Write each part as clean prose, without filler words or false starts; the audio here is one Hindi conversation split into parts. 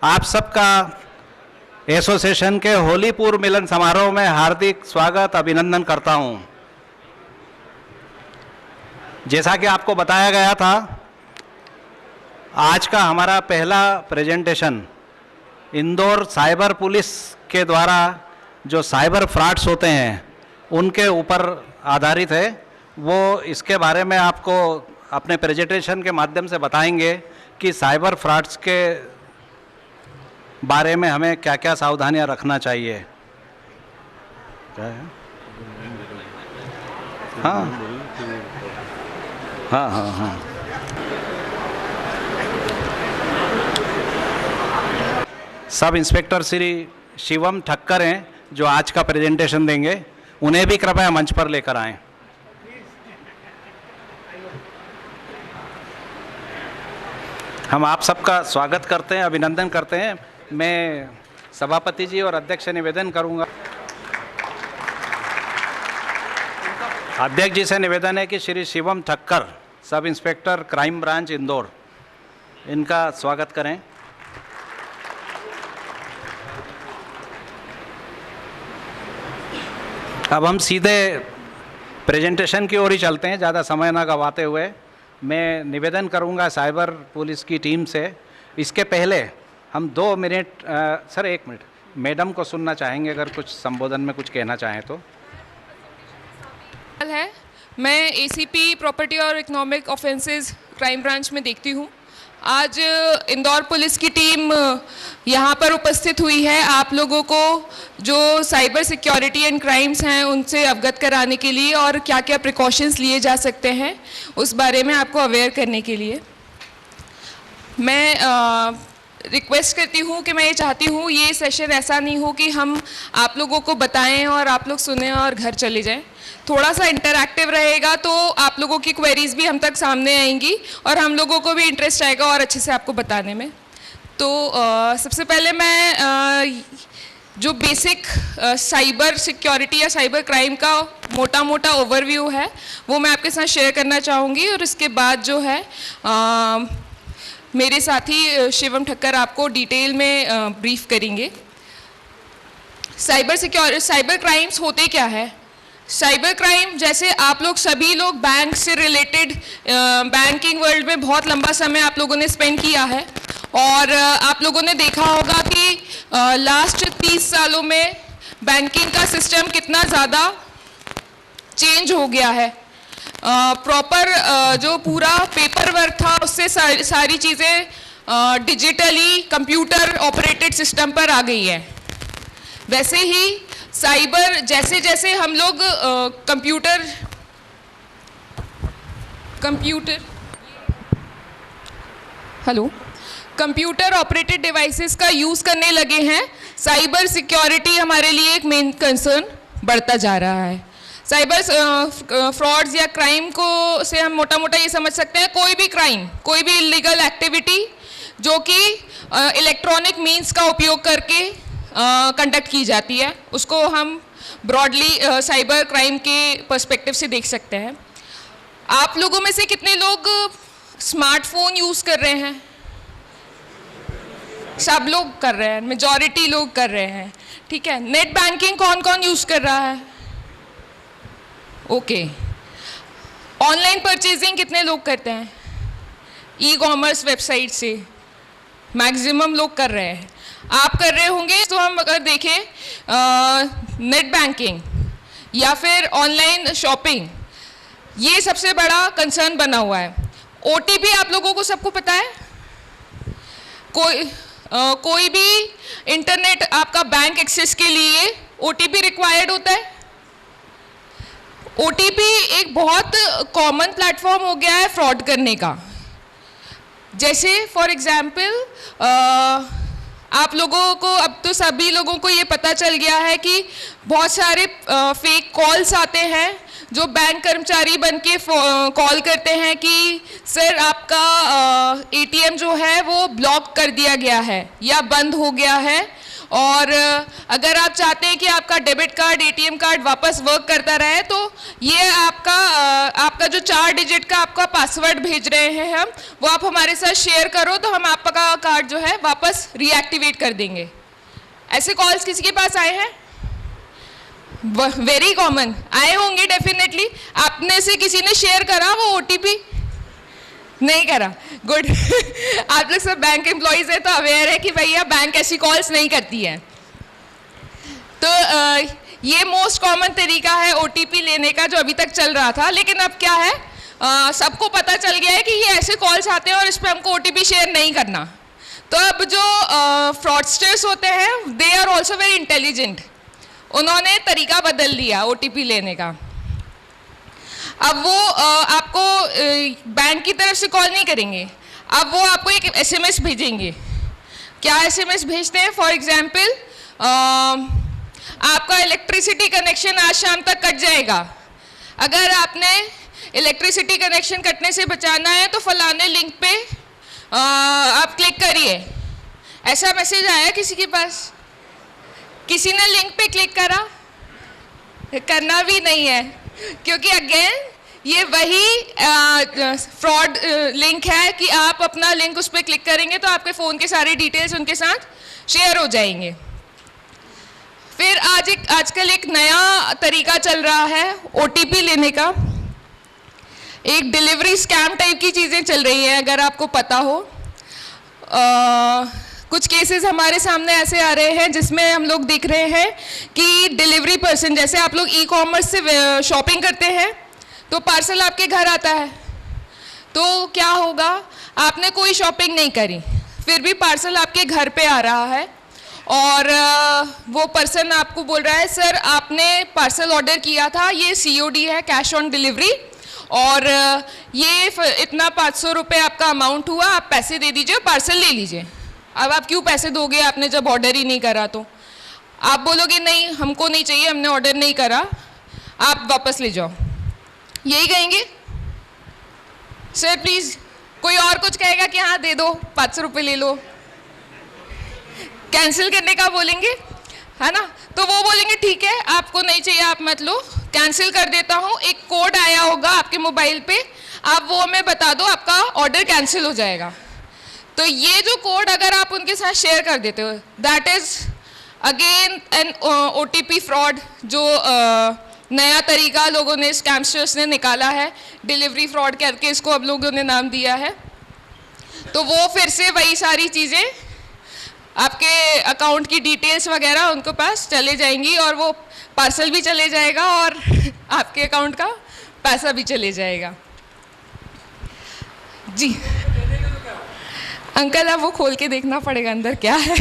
आप सबका एसोसिएशन के होलीपुर मिलन समारोह में हार्दिक स्वागत अभिनंदन करता हूं। जैसा कि आपको बताया गया था, आज का हमारा पहला प्रेजेंटेशन इंदौर साइबर पुलिस के द्वारा जो साइबर फ्रॉड्स होते हैं उनके ऊपर आधारित है। वो इसके बारे में आपको अपने प्रेजेंटेशन के माध्यम से बताएंगे कि साइबर फ्रॉड्स के बारे में हमें क्या क्या सावधानियां रखना चाहिए। क्या है? हाँ हाँ हाँ हाँ। सब इंस्पेक्टर श्री शिवम ठक्कर हैं जो आज का प्रेजेंटेशन देंगे। उन्हें भी कृपया मंच पर लेकर आएं। हम आप सबका स्वागत करते हैं, अभिनंदन करते हैं। मैं सभापति जी और अध्यक्ष से निवेदन करूंगा, अध्यक्ष जी से निवेदन है कि Shri Shivam Thakkar, sub inspector crime branch Indore, इनका स्वागत करें। अब हम सीधे प्रेजेंटेशन की ओर ही चलते हैं, ज़्यादा समय ना गवाते हुए। मैं निवेदन करूंगा साइबर पुलिस की टीम से, इसके पहले हम 2 मिनट सर 1 मिनट मैडम को सुनना चाहेंगे, अगर कुछ संबोधन में कुछ कहना चाहें तो। है, मैं एसीपी प्रॉपर्टी और इकोनॉमिक ऑफेंसेस क्राइम ब्रांच में देखती हूँ। आज इंदौर पुलिस की टीम यहाँ पर उपस्थित हुई है आप लोगों को जो साइबर सिक्योरिटी एंड क्राइम्स हैं उनसे अवगत कराने के लिए और क्या क्या प्रिकॉशंस लिए जा सकते हैं उस बारे में आपको अवेयर करने के लिए। मैं रिक्वेस्ट करती हूँ कि मैं ये चाहती हूँ ये सेशन ऐसा नहीं हो कि हम आप लोगों को बताएं और आप लोग सुने और घर चले जाएं। थोड़ा सा इंटरैक्टिव रहेगा तो आप लोगों की क्वेरीज भी हम तक सामने आएंगी और हम लोगों को भी इंटरेस्ट आएगा और अच्छे से आपको बताने में। तो सबसे पहले मैं जो बेसिक साइबर सिक्योरिटी या साइबर क्राइम का मोटा मोटा ओवरव्यू है वो मैं आपके साथ शेयर करना चाहूँगी और इसके बाद जो है मेरे साथी शिवम ठक्कर आपको डिटेल में ब्रीफ करेंगे। साइबर क्राइम्स होते क्या है? साइबर क्राइम, जैसे आप लोग सभी लोग बैंक से रिलेटेड बैंकिंग वर्ल्ड में बहुत लंबा समय आप लोगों ने स्पेंड किया है और आप लोगों ने देखा होगा कि लास्ट 30 सालों में बैंकिंग का सिस्टम कितना ज़्यादा चेंज हो गया है। प्रॉपर जो पूरा पेपर वर्क था उससे सारी चीज़ें डिजिटली कंप्यूटर ऑपरेटेड सिस्टम पर आ गई है। वैसे ही साइबर, जैसे जैसे हम लोग कंप्यूटर ऑपरेटेड डिवाइसेस का यूज़ करने लगे हैं, साइबर सिक्योरिटी हमारे लिए एक मेन कंसर्न बढ़ता जा रहा है। साइबर फ्रॉड्स या क्राइम को से हम मोटा मोटा ये समझ सकते हैं कोई भी क्राइम, कोई भी इलीगल एक्टिविटी जो कि इलेक्ट्रॉनिक मीन्स का उपयोग करके कंडक्ट की जाती है, उसको हम ब्रॉडली साइबर क्राइम के पर्सपेक्टिव से देख सकते हैं। आप लोगों में से कितने लोग स्मार्टफोन यूज़ कर रहे हैं? सब लोग कर रहे हैं, मेजॉरिटी लोग कर रहे हैं, ठीक है। नेट बैंकिंग कौन कौन यूज़ कर रहा है? ओके। ऑनलाइन परचेजिंग कितने लोग करते हैं? ई कॉमर्स वेबसाइट से मैक्सिमम लोग कर रहे हैं। आप कर रहे होंगे। तो हम अगर देखें नेट बैंकिंग या फिर ऑनलाइन शॉपिंग, ये सबसे बड़ा कंसर्न बना हुआ है। ओटीपी आप लोगों को सबको पता है? कोई भी इंटरनेट आपका बैंक एक्सेस के लिए ओटीपी रिक्वायर्ड होता है। ओटीपी एक बहुत कॉमन प्लेटफॉर्म हो गया है फ्रॉड करने का। जैसे फॉर एग्जांपल आप लोगों को, अब तो सभी लोगों को ये पता चल गया है कि बहुत सारे फेक कॉल्स आते हैं जो बैंक कर्मचारी बन के कॉल करते हैं कि सर आपका एटीएम जो है वो ब्लॉक कर दिया गया है या बंद हो गया है और अगर आप चाहते हैं कि आपका डेबिट कार्ड, एटीएम कार्ड वापस वर्क करता रहे, तो ये आपका जो 4 डिजिट का आपका पासवर्ड भेज रहे हैं हम, वो आप हमारे साथ शेयर करो तो हम आपका कार्ड जो है वापस रीएक्टिवेट कर देंगे। ऐसे कॉल्स किसी के पास आए हैं? वेरी कॉमन आए होंगे डेफिनेटली। आपने से किसी ने शेयर करा वो ओटीपी? नहीं करा, गुड। आप लोग सब बैंक एम्प्लॉइज है तो अवेयर है कि भैया बैंक ऐसी कॉल्स नहीं करती है। तो ये मोस्ट कॉमन तरीका है ओटीपी लेने का जो अभी तक चल रहा था, लेकिन अब क्या है, सबको पता चल गया है कि ये ऐसे कॉल्स आते हैं और इस पर हमको ओटीपी शेयर नहीं करना। तो अब जो फ्रॉडस्टर्स होते हैं they are also very intelligent, उन्होंने तरीका बदल दिया ओटीपी लेने का। अब वो आपको बैंक की तरफ से कॉल नहीं करेंगे, अब वो आपको एक एसएमएस भेजेंगे। क्या एसएमएस भेजते हैं? फॉर एग्जांपल आपका इलेक्ट्रिसिटी कनेक्शन आज शाम तक कट जाएगा, अगर आपने इलेक्ट्रिसिटी कनेक्शन कटने से बचाना है तो फलाने लिंक पे आप क्लिक करिए। ऐसा मैसेज आया किसी के पास? किसी ने लिंक पे क्लिक करा? करना भी नहीं है, क्योंकि अगेन ये वही फ्रॉड लिंक है कि आप अपना लिंक उस पर क्लिक करेंगे तो आपके फ़ोन के सारे डिटेल्स उनके साथ शेयर हो जाएंगे। फिर आजकल एक नया तरीका चल रहा है ओटीपी लेने का, एक डिलीवरी स्कैम टाइप की चीज़ें चल रही हैं, अगर आपको पता हो। कुछ केसेस हमारे सामने ऐसे आ रहे हैं जिसमें हम लोग देख रहे हैं कि डिलीवरी पर्सन, जैसे आप लोग ई कॉमर्स से शॉपिंग करते हैं तो पार्सल आपके घर आता है, तो क्या होगा, आपने कोई शॉपिंग नहीं करी फिर भी पार्सल आपके घर पे आ रहा है और वो पर्सन आपको बोल रहा है सर आपने पार्सल ऑर्डर किया था, ये COD है, कैश ऑन डिलीवरी, और ये इतना 500 रुपये आपका अमाउंट हुआ, आप पैसे दे दीजिए, पार्सल ले लीजिए। अब आप क्यों पैसे दोगे, आपने जब ऑर्डर ही नहीं करा? तो आप बोलोगे नहीं हमको नहीं चाहिए, हमने ऑर्डर नहीं करा, आप वापस ले जाओ, यही कहेंगे? सर प्लीज़, कोई और कुछ कहेगा कि हाँ दे दो, 500 रुपये ले लो। कैंसिल करने का बोलेंगे, है ना? तो वो बोलेंगे ठीक है आपको नहीं चाहिए आप मत लो, कैंसिल कर देता हूँ, एक कोड आया होगा आपके मोबाइल पे, आप वो हमें बता दो, आपका ऑर्डर कैंसिल हो जाएगा। तो ये जो कोड अगर आप उनके साथ शेयर कर देते हो, that is again an OTP fraud, जो नया तरीका लोगों ने, स्कैमस्टर्स ने निकाला है, डिलीवरी फ्रॉड करके इसको अब लोगों ने नाम दिया है। तो वो फिर से वही सारी चीज़ें, आपके अकाउंट की डिटेल्स वगैरह उनके पास चले जाएंगी और वो पार्सल भी चले जाएगा और आपके अकाउंट का पैसा भी चले जाएगा। जी अंकल, अब वो खोल के देखना पड़ेगा अंदर क्या है।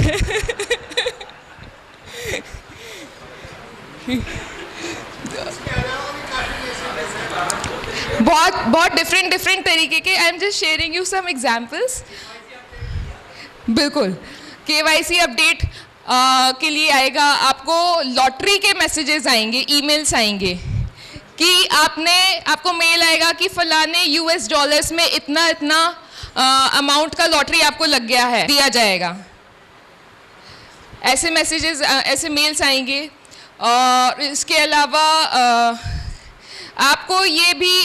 बहुत डिफरेंट तरीके के, I am just sharing you some examples. बिल्कुल, KYC अपडेट के लिए आएगा, आपको लॉटरी के मैसेजेस आएंगे, ईमेल्स आएंगे कि आपको मेल आएगा कि फलाने US डॉलर्स में इतना अमाउंट का लॉटरी आपको लग गया है, दिया जाएगा। ऐसे मैसेजेस, ऐसे मेल्स आएंगे। और इसके अलावा आपको ये भी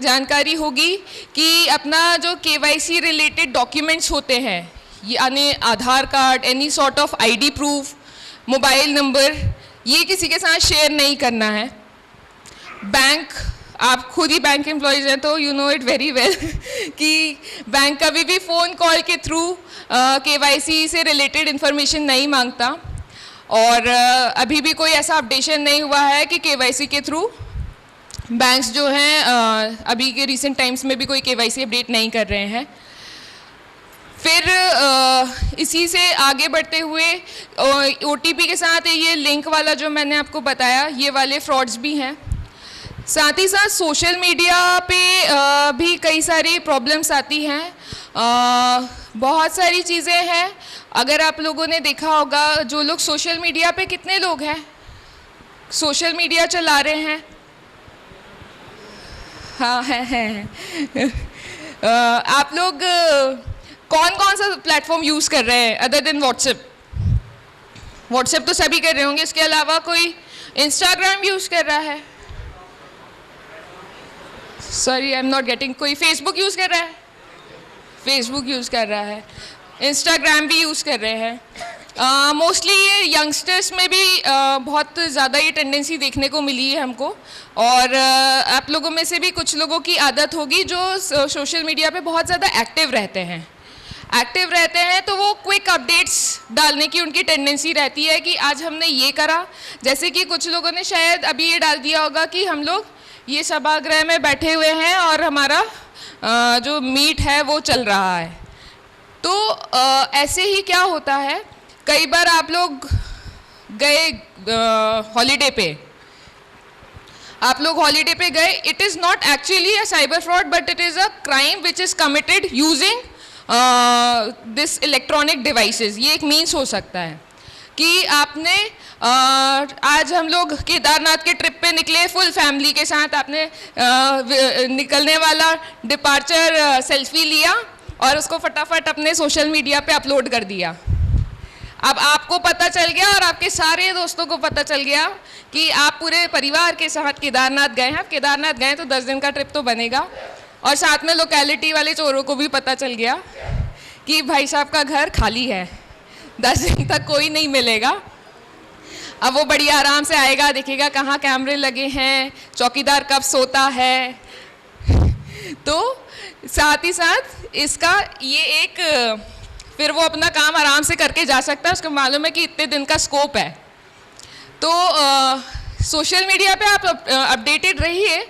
जानकारी होगी कि अपना जो KYC रिलेटेड डॉक्यूमेंट्स होते हैं, यानी Aadhaar card, any sort of ID proof, mobile number, ये किसी के साथ शेयर नहीं करना है। बैंक, आप खुद ही बैंक एम्प्लॉयज़ हैं तो you know it very well कि बैंक कभी भी फ़ोन कॉल के थ्रू KYC से रिलेटेड इन्फॉर्मेशन नहीं मांगता, और अभी भी कोई ऐसा अपडेशन नहीं हुआ है कि KYC के थ्रू बैंक्स जो हैं अभी के रिसेंट टाइम्स में भी कोई KYC अपडेट नहीं कर रहे हैं। फिर इसी से आगे बढ़ते हुए OTP के साथ ये लिंक वाला जो मैंने आपको बताया, ये वाले फ्रॉड्स भी हैं। साथ ही साथ सोशल मीडिया पे भी कई सारी प्रॉब्लम्स आती हैं, बहुत सारी चीज़ें हैं। अगर आप लोगों ने देखा होगा, जो लोग सोशल मीडिया पे, कितने लोग हैं सोशल मीडिया चला रहे हैं? हाँ हैं। आप लोग कौन कौन सा प्लेटफॉर्म यूज़ कर रहे हैं अदर देन व्हाट्सएप? व्हाट्सएप तो सभी कर रहे होंगे, इसके अलावा कोई इंस्टाग्राम यूज़ कर रहा है? Sorry I am not getting. कोई फेसबुक यूज़ कर रहा है? फेसबुक यूज़ कर रहा है, इंस्टाग्राम भी यूज़ कर रहे हैं। मोस्टली ये यंगस्टर्स में भी बहुत ज़्यादा ये टेंडेंसी देखने को मिली है हमको, और आप लोगों में से भी कुछ लोगों की आदत होगी जो सोशल मीडिया पे बहुत ज़्यादा एक्टिव रहते हैं, तो वो क्विक अपडेट्स डालने की उनकी टेंडेंसी रहती है कि आज हमने ये करा। जैसे कि कुछ लोगों ने शायद अभी ये डाल दिया होगा कि हम लोग ये सभागृह में बैठे हुए हैं और हमारा जो मीट है वो चल रहा है। तो ऐसे ही क्या होता है, कई बार आप लोग गए हॉलीडे पे, गए, it is not actually a cyber fraud but it is a crime which is committed using this electronic devices. ये एक मीन्स हो सकता है कि आपने आज हम लोग केदारनाथ के ट्रिप पे निकले फुल फैमिली के साथ, आपने निकलने वाला डिपार्चर सेल्फी लिया और उसको फटाफट अपने सोशल मीडिया पे अपलोड कर दिया। अब आपको पता चल गया और आपके सारे दोस्तों को पता चल गया कि आप पूरे परिवार के साथ केदारनाथ गए हैं। केदारनाथ गए तो 10 दिन का ट्रिप तो बनेगा, और साथ में लोकेलिटी वाले चोरों को भी पता चल गया कि भाई साहब का घर खाली है, 10 दिन तक कोई नहीं मिलेगा। अब वो बड़ी आराम से आएगा, देखेगा कहाँ कैमरे लगे हैं, चौकीदार कब सोता है। तो साथ ही साथ इसका ये एक, फिर वो अपना काम आराम से करके जा सकता है, उसको मालूम है कि इतने दिन का स्कोप है। तो सोशल मीडिया पे आप अपडेटेड रहिए,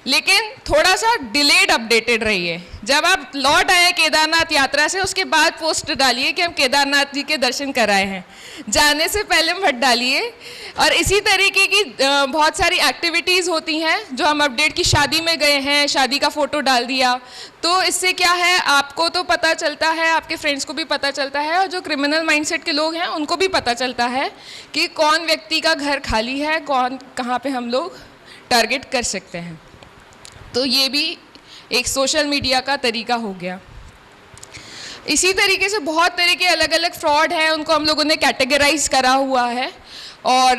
लेकिन थोड़ा सा डिलेड अपडेटेड रहिए। जब आप लौट आए केदारनाथ यात्रा से, उसके बाद पोस्ट डालिए कि हम केदारनाथ जी के दर्शन कराए हैं, जाने से पहले मत डालिए। और इसी तरीके की बहुत सारी एक्टिविटीज़ होती हैं जो हम अपडेट की, शादी में गए हैं, शादी का फ़ोटो डाल दिया, तो इससे क्या है, आपको तो पता चलता है, आपके फ्रेंड्स को भी पता चलता है, और जो क्रिमिनल माइंडसेट के लोग हैं उनको भी पता चलता है कि कौन व्यक्ति का घर खाली है, कौन कहाँ पे हम लोग टारगेट कर सकते हैं। तो ये भी एक सोशल मीडिया का तरीका हो गया। इसी तरीके से बहुत तरह के अलग अलग फ्रॉड हैं, उनको हम लोगों ने कैटेगराइज करा हुआ है, और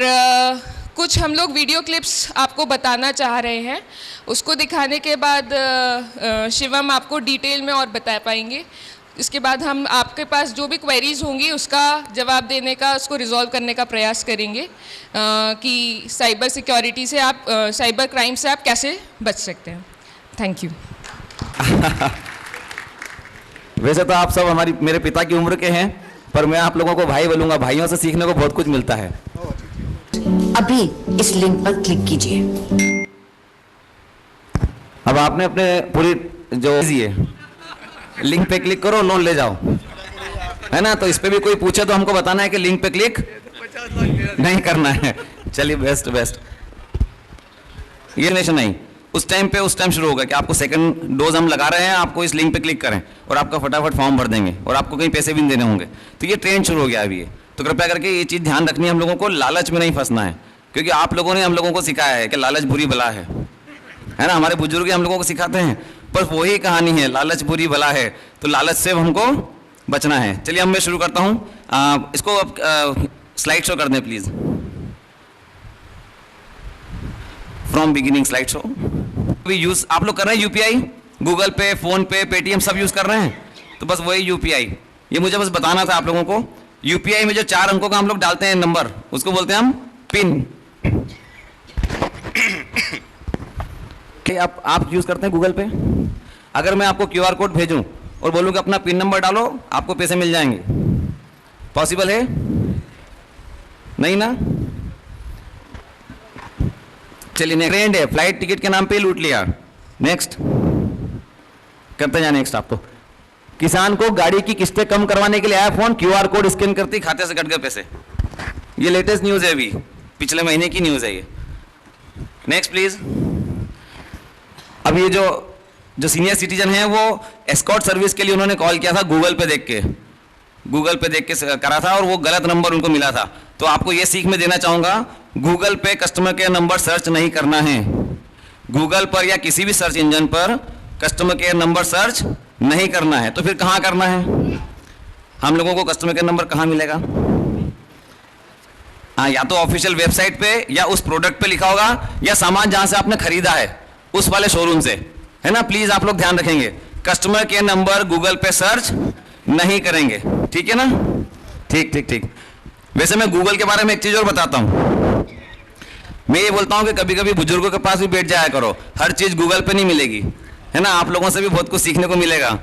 कुछ हम लोग वीडियो क्लिप्स आपको बताना चाह रहे हैं। उसको दिखाने के बाद शिवम आपको डिटेल में और बता पाएंगे। इसके बाद हम आपके पास जो भी क्वेरीज होंगी उसका जवाब देने का, उसको रिजॉल्व करने का प्रयास करेंगे कि साइबर सिक्योरिटी से आप, साइबर क्राइम से आप कैसे बच सकते हैं। Thank you. वैसे तो आप सब मेरे पिता की उम्र के हैं, पर मैं आप लोगों को भाई बोलूंगा। भाइयों से सीखने को बहुत कुछ मिलता है। अभी इस लिंक पर क्लिक कीजिए। अब आपने अपने पूरी जो लिंक पे क्लिक करो, लोन ले जाओ, है ना। तो इस पे भी कोई पूछे तो हमको बताना है कि लिंक पे क्लिक नहीं करना है। चलिए, बेस्ट ये नहीं, उस टाइम शुरू होगा कि आपको सेकंड डोज हम लगा रहे हैं, आपको इस लिंक पे क्लिक करें और आपका फटाफट फॉर्म भर देंगे, और आपको कहीं पैसे भी नहीं देने होंगे। तो ये ट्रेंड शुरू हो गया अभी। तो कृपया करके ये चीज़ ध्यान रखनी है, हम लोगों को लालच में नहीं फंसना है, क्योंकि आप लोगों ने हम लोगों को सिखाया है कि लालच बुरी बला है ना। हमारे बुजुर्ग हम लोगों को सिखाते हैं, पर वही कहानी है, लालच बुरी बला है। तो लालच से हमको बचना है। चलिए, अब मैं शुरू करता हूँ। इसको अब स्लाइड शो कर दें please, from beginning slide show. Use आप लोग कर रहे हैं यूपीआई, गूगल पे, फोन पे, पेटीएम सब यूज कर रहे हैं। तो बस वही यूपीआई, ये मुझे बस बताना था आप लोगों को। यूपीआई में जो 4 अंकों का हम लोग डालते हैं नंबर, उसको बोलते हैं हम पिन। आप यूज करते हैं गूगल पे? अगर मैं आपको क्यूआर कोड भेजूं और बोलूं कि अपना पिन नंबर डालो, आपको पैसे मिल जाएंगे? पॉसिबल है? नहीं ना। चलिए, ट्रेंड है, फ्लाइट टिकट के नाम पे लूट लिया। नेक्स्ट करते जाए। नेक्स्ट, आप तो किसान को गाड़ी की किस्तें कम करवाने के लिए आया फोन, क्यूआर कोड स्कैन करते खाते से कट गए पैसे। ये लेटेस्ट न्यूज है, अभी पिछले महीने की न्यूज है ये। Next please. अब ये जो सीनियर सिटीजन है, वो एस्कॉर्ट सर्विस के लिए उन्होंने कॉल किया था गूगल पे देख के करा था, और वो गलत नंबर उनको मिला था। तो आपको ये सीख में देना चाहूंगा, गूगल पे कस्टमर केयर नंबर सर्च नहीं करना है। गूगल पर या किसी भी सर्च इंजन पर कस्टमर केयर नंबर सर्च नहीं करना है। तो फिर कहाँ करना है? हम लोगों को कस्टमर केयर नंबर कहाँ मिलेगा? हाँ, या तो ऑफिशियल वेबसाइट पे या उस प्रोडक्ट पे लिखा होगा, या सामान जहां से आपने खरीदा है उस वाले शोरूम से, है ना। प्लीज आप लोग ध्यान रखेंगे, कस्टमर केयर नंबर गूगल पे सर्च नहीं करेंगे, ठीक है ना। ठीक ठीक ठीक। वैसे मैं गूगल के बारे में एक चीज और बताता हूं, मैं ये बोलता हूं कि कभी कभी बुजुर्गों के पास भी बैठ जाया करो, हर चीज गूगल पे नहीं मिलेगी, है ना। आप लोगों से भी बहुत कुछ सीखने को मिलेगा।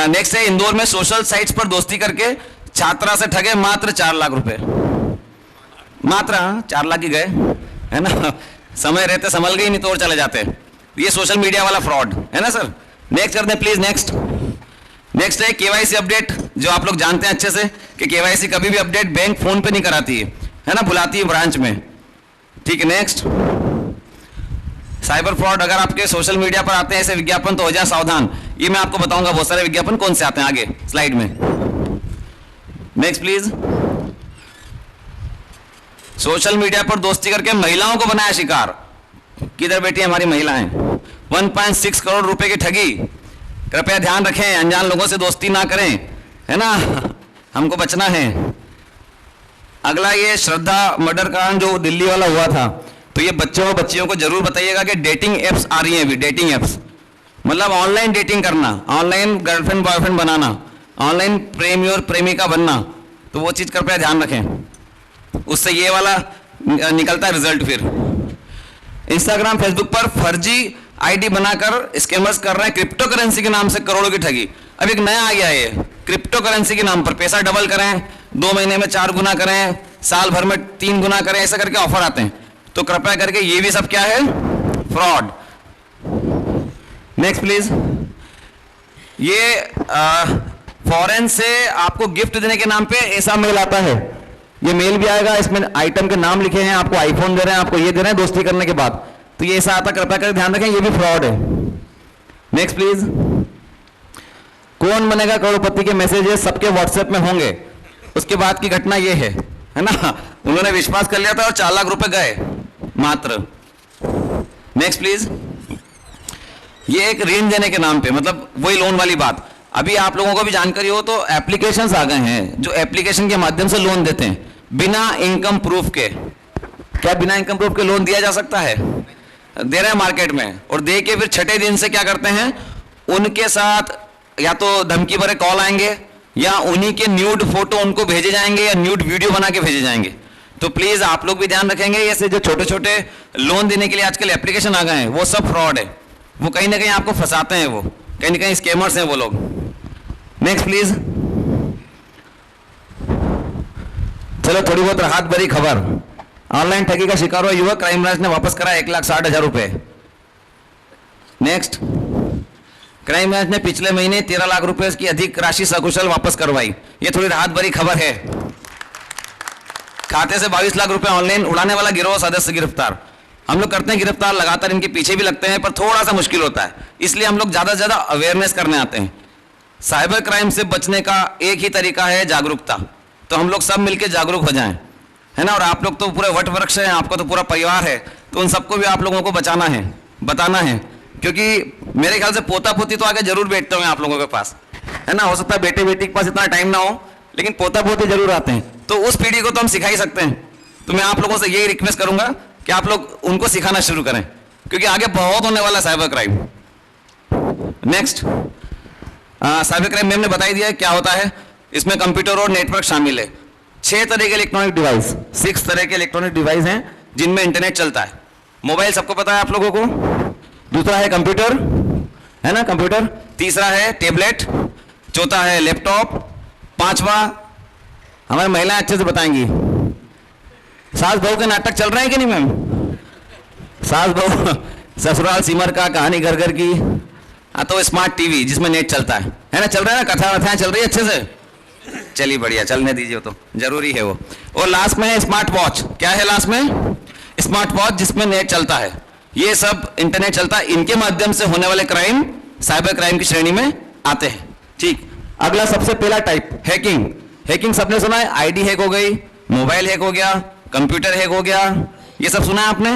नेक्स्ट है, इंदौर में सोशल साइट्स पर दोस्ती करके छात्रा से ठगे मात्र 4 लाख रुपए। मात्र 4 लाख ही गए, है ना। समय रहते संभल गई, नहीं तो और चले जाते। ये सोशल मीडिया वाला फ्रॉड है ना सर। नेक्स्ट कर दें प्लीज। नेक्स्ट है केवाईसी अपडेट, जो आप लोग जानते हैं अच्छे से कि केवाईसी कभी भी अपडेट बैंक फोन पे नहीं कराती है ना, बुलाती है ब्रांच में, ठीक है। नेक्स्ट, साइबर फ्रॉड, अगर आपके सोशल मीडिया पर आते हैं ऐसे विज्ञापन तो हो जाए सावधान। ये मैं आपको बताऊंगा बहुत सारे विज्ञापन कौन से आते हैं आगे स्लाइड में। Next please. सोशल मीडिया पर दोस्ती करके महिलाओं को बनाया शिकार। किधर बैठी है हमारी महिलाएं। 1.6 करोड़ रुपए की ठगी। कृपया ध्यान रखें, अनजान लोगों से दोस्ती ना करें, है ना, हमको बचना है। अगला ये श्रद्धा मर्डर कांड जो दिल्ली वाला हुआ था, तो ये बच्चों और बच्चियों को जरूर बताइएगा कि डेटिंग एप्स आ रही हैं अभी। डेटिंग एप्स मतलब ऑनलाइन डेटिंग करना, ऑनलाइन गर्लफ्रेंड बॉयफ्रेंड बनाना, ऑनलाइन प्रेमी और प्रेमिका बनना, तो वो चीज कृपया ध्यान रखें, उससे ये वाला निकलता है रिजल्ट। फिर इंस्टाग्राम फेसबुक पर फर्जी आईडी बनाकर स्कैमर्स कर रहे हैं क्रिप्टो करेंसी के नाम से करोड़ों की ठगी। अब एक नया आ गया है, क्रिप्टो करेंसी के नाम पर पैसा डबल करें, 2 महीने में 4 गुना करें, साल भर में 3 गुना करें, ऐसा करके ऑफर आते हैं। तो कृपया करके ये भी सब क्या है, फ्रॉड। Next please. ये फॉरेन से आपको गिफ्ट देने के नाम पे ऐसा मेल आता है, ये मेल भी आएगा, इसमें आइटम के नाम लिखे हैं, आपको आईफोन दे रहे हैं, आपको ये दे रहे हैं दोस्ती करने के बाद, तो ये ऐसा आता, कृपया करके ध्यान रखें, ये भी फ्रॉड है। Next please. कौन बनेगा करोड़पति के मैसेजेस सबके व्हाट्सएप में होंगे। उसके बाद की घटना ये है ना, उन्होंने विश्वास कर लिया था और 4 लाख रुपए गए मात्र। Next please. ये एक ऋण देने के नाम पे, मतलब वही लोन वाली बात। अभी आप लोगों को भी जानकारी हो तो एप्लीकेशंस आ गए हैं जो एप्लीकेशन के माध्यम से लोन देते हैं बिना इनकम प्रूफ के। क्या बिना इनकम प्रूफ के लोन दिया जा सकता है? दे रहे हैं मार्केट में, और दे के फिर छठे दिन से क्या करते हैं, उनके साथ या तो धमकी भरे कॉल आएंगे या उन्हीं के न्यूड फोटो उनको भेजे जाएंगे या न्यूड वीडियो बना के भेजे जाएंगे। तो प्लीज आप लोग भी ध्यान रखेंगे, ऐसे जो छोटे छोटे लोन देने के लिए आजकल एप्लीकेशन आ गए हैं वो सब फ्रॉड है, वो कहीं ना कहीं आपको फंसाते हैं, वो कहीं ना कहीं स्कैमर्स हैं वो लोग। Next please. चलो थोड़ी बहुत राहत भरी खबर, ऑनलाइन ठगी का शिकार हुआ युवक, क्राइम ब्रांच ने वापस करा 1,60,000 रुपए। नेक्स्ट। क्राइम ब्रांच ने पिछले महीने 13 लाख रुपए की अधिक राशि सकुशल वापस करवाई। ये थोड़ी राहत भरी खबर है। खाते से 22 लाख रुपए ऑनलाइन उड़ाने वाला गिरोह सदस्य गिरफ्तार। हम लोग करते हैं गिरफ्तार, लगातार इनके पीछे भी लगते हैं, पर थोड़ा सा मुश्किल होता है, इसलिए हम लोग ज्यादा से ज्यादा अवेयरनेस करने आते हैं। साइबर क्राइम से बचने का एक ही तरीका है जागरूकता, तो हम लोग सब मिलकर जागरूक हो जाएं, है ना। और आप लोग तो पूरे वट वृक्ष हैं, आपका तो पूरा परिवार है, तो उन सबको भी आप लोगों को बचाना है, बताना है, क्योंकि मेरे ख्याल से पोता पोती तो आगे जरूर बैठते होंगे आप लोगों के पास, है ना। हो सकता है बेटे बेटी के पास इतना टाइम ना हो, लेकिन पोता पोती जरूर आते हैं, तो उस पीढ़ी को तो हम सिखा ही सकते हैं। तो मैं आप लोगों से यही रिक्वेस्ट करूंगा कि आप लोग उनको सिखाना शुरू करें, क्योंकि आगे बहुत होने वाला है cyber crime. Next. Cyber crime ma'am ने बताई दिया है क्या होता है। इसमें कंप्यूटर और नेटवर्क शामिल है। 6 तरह के इलेक्ट्रॉनिक डिवाइस, 6 तरह के इलेक्ट्रॉनिक डिवाइस हैं जिनमें इंटरनेट चलता है। मोबाइल सबको पता है आप लोगों को, दूसरा है कंप्यूटर, है ना, कंप्यूटर, तीसरा है टैबलेट, चौथा है लैपटॉप, पांचवा हमारी महिलाएं अच्छे से बताएंगी। सास बहू के नाटक चल रहे हैं कि नहीं मैम? सास बहू, ससुराल सिमर का, कहानी घर घर की, तो स्मार्ट टीवी जिसमें नेट चलता है ना, चल रहा है ना, कथा वथाएं चल रही है अच्छे से, चलिए बढ़िया, चलने दीजिए, तो जरूरी है वो। और लास्ट में है स्मार्ट वॉच। क्या है लास्ट में? स्मार्ट वॉच जिसमें नेट चलता है। ये सब इंटरनेट चलता है, इनके माध्यम से होने वाले क्राइम साइबर क्राइम की श्रेणी में आते हैं। ठीक। अगला सबसे पहला टाइप हैकिंग। हैकिंग सबने सुना है, आईडी हैक हो गई, मोबाइल हैक हो गया, कंप्यूटर हैक हो गया, ये सब सुना है आपने।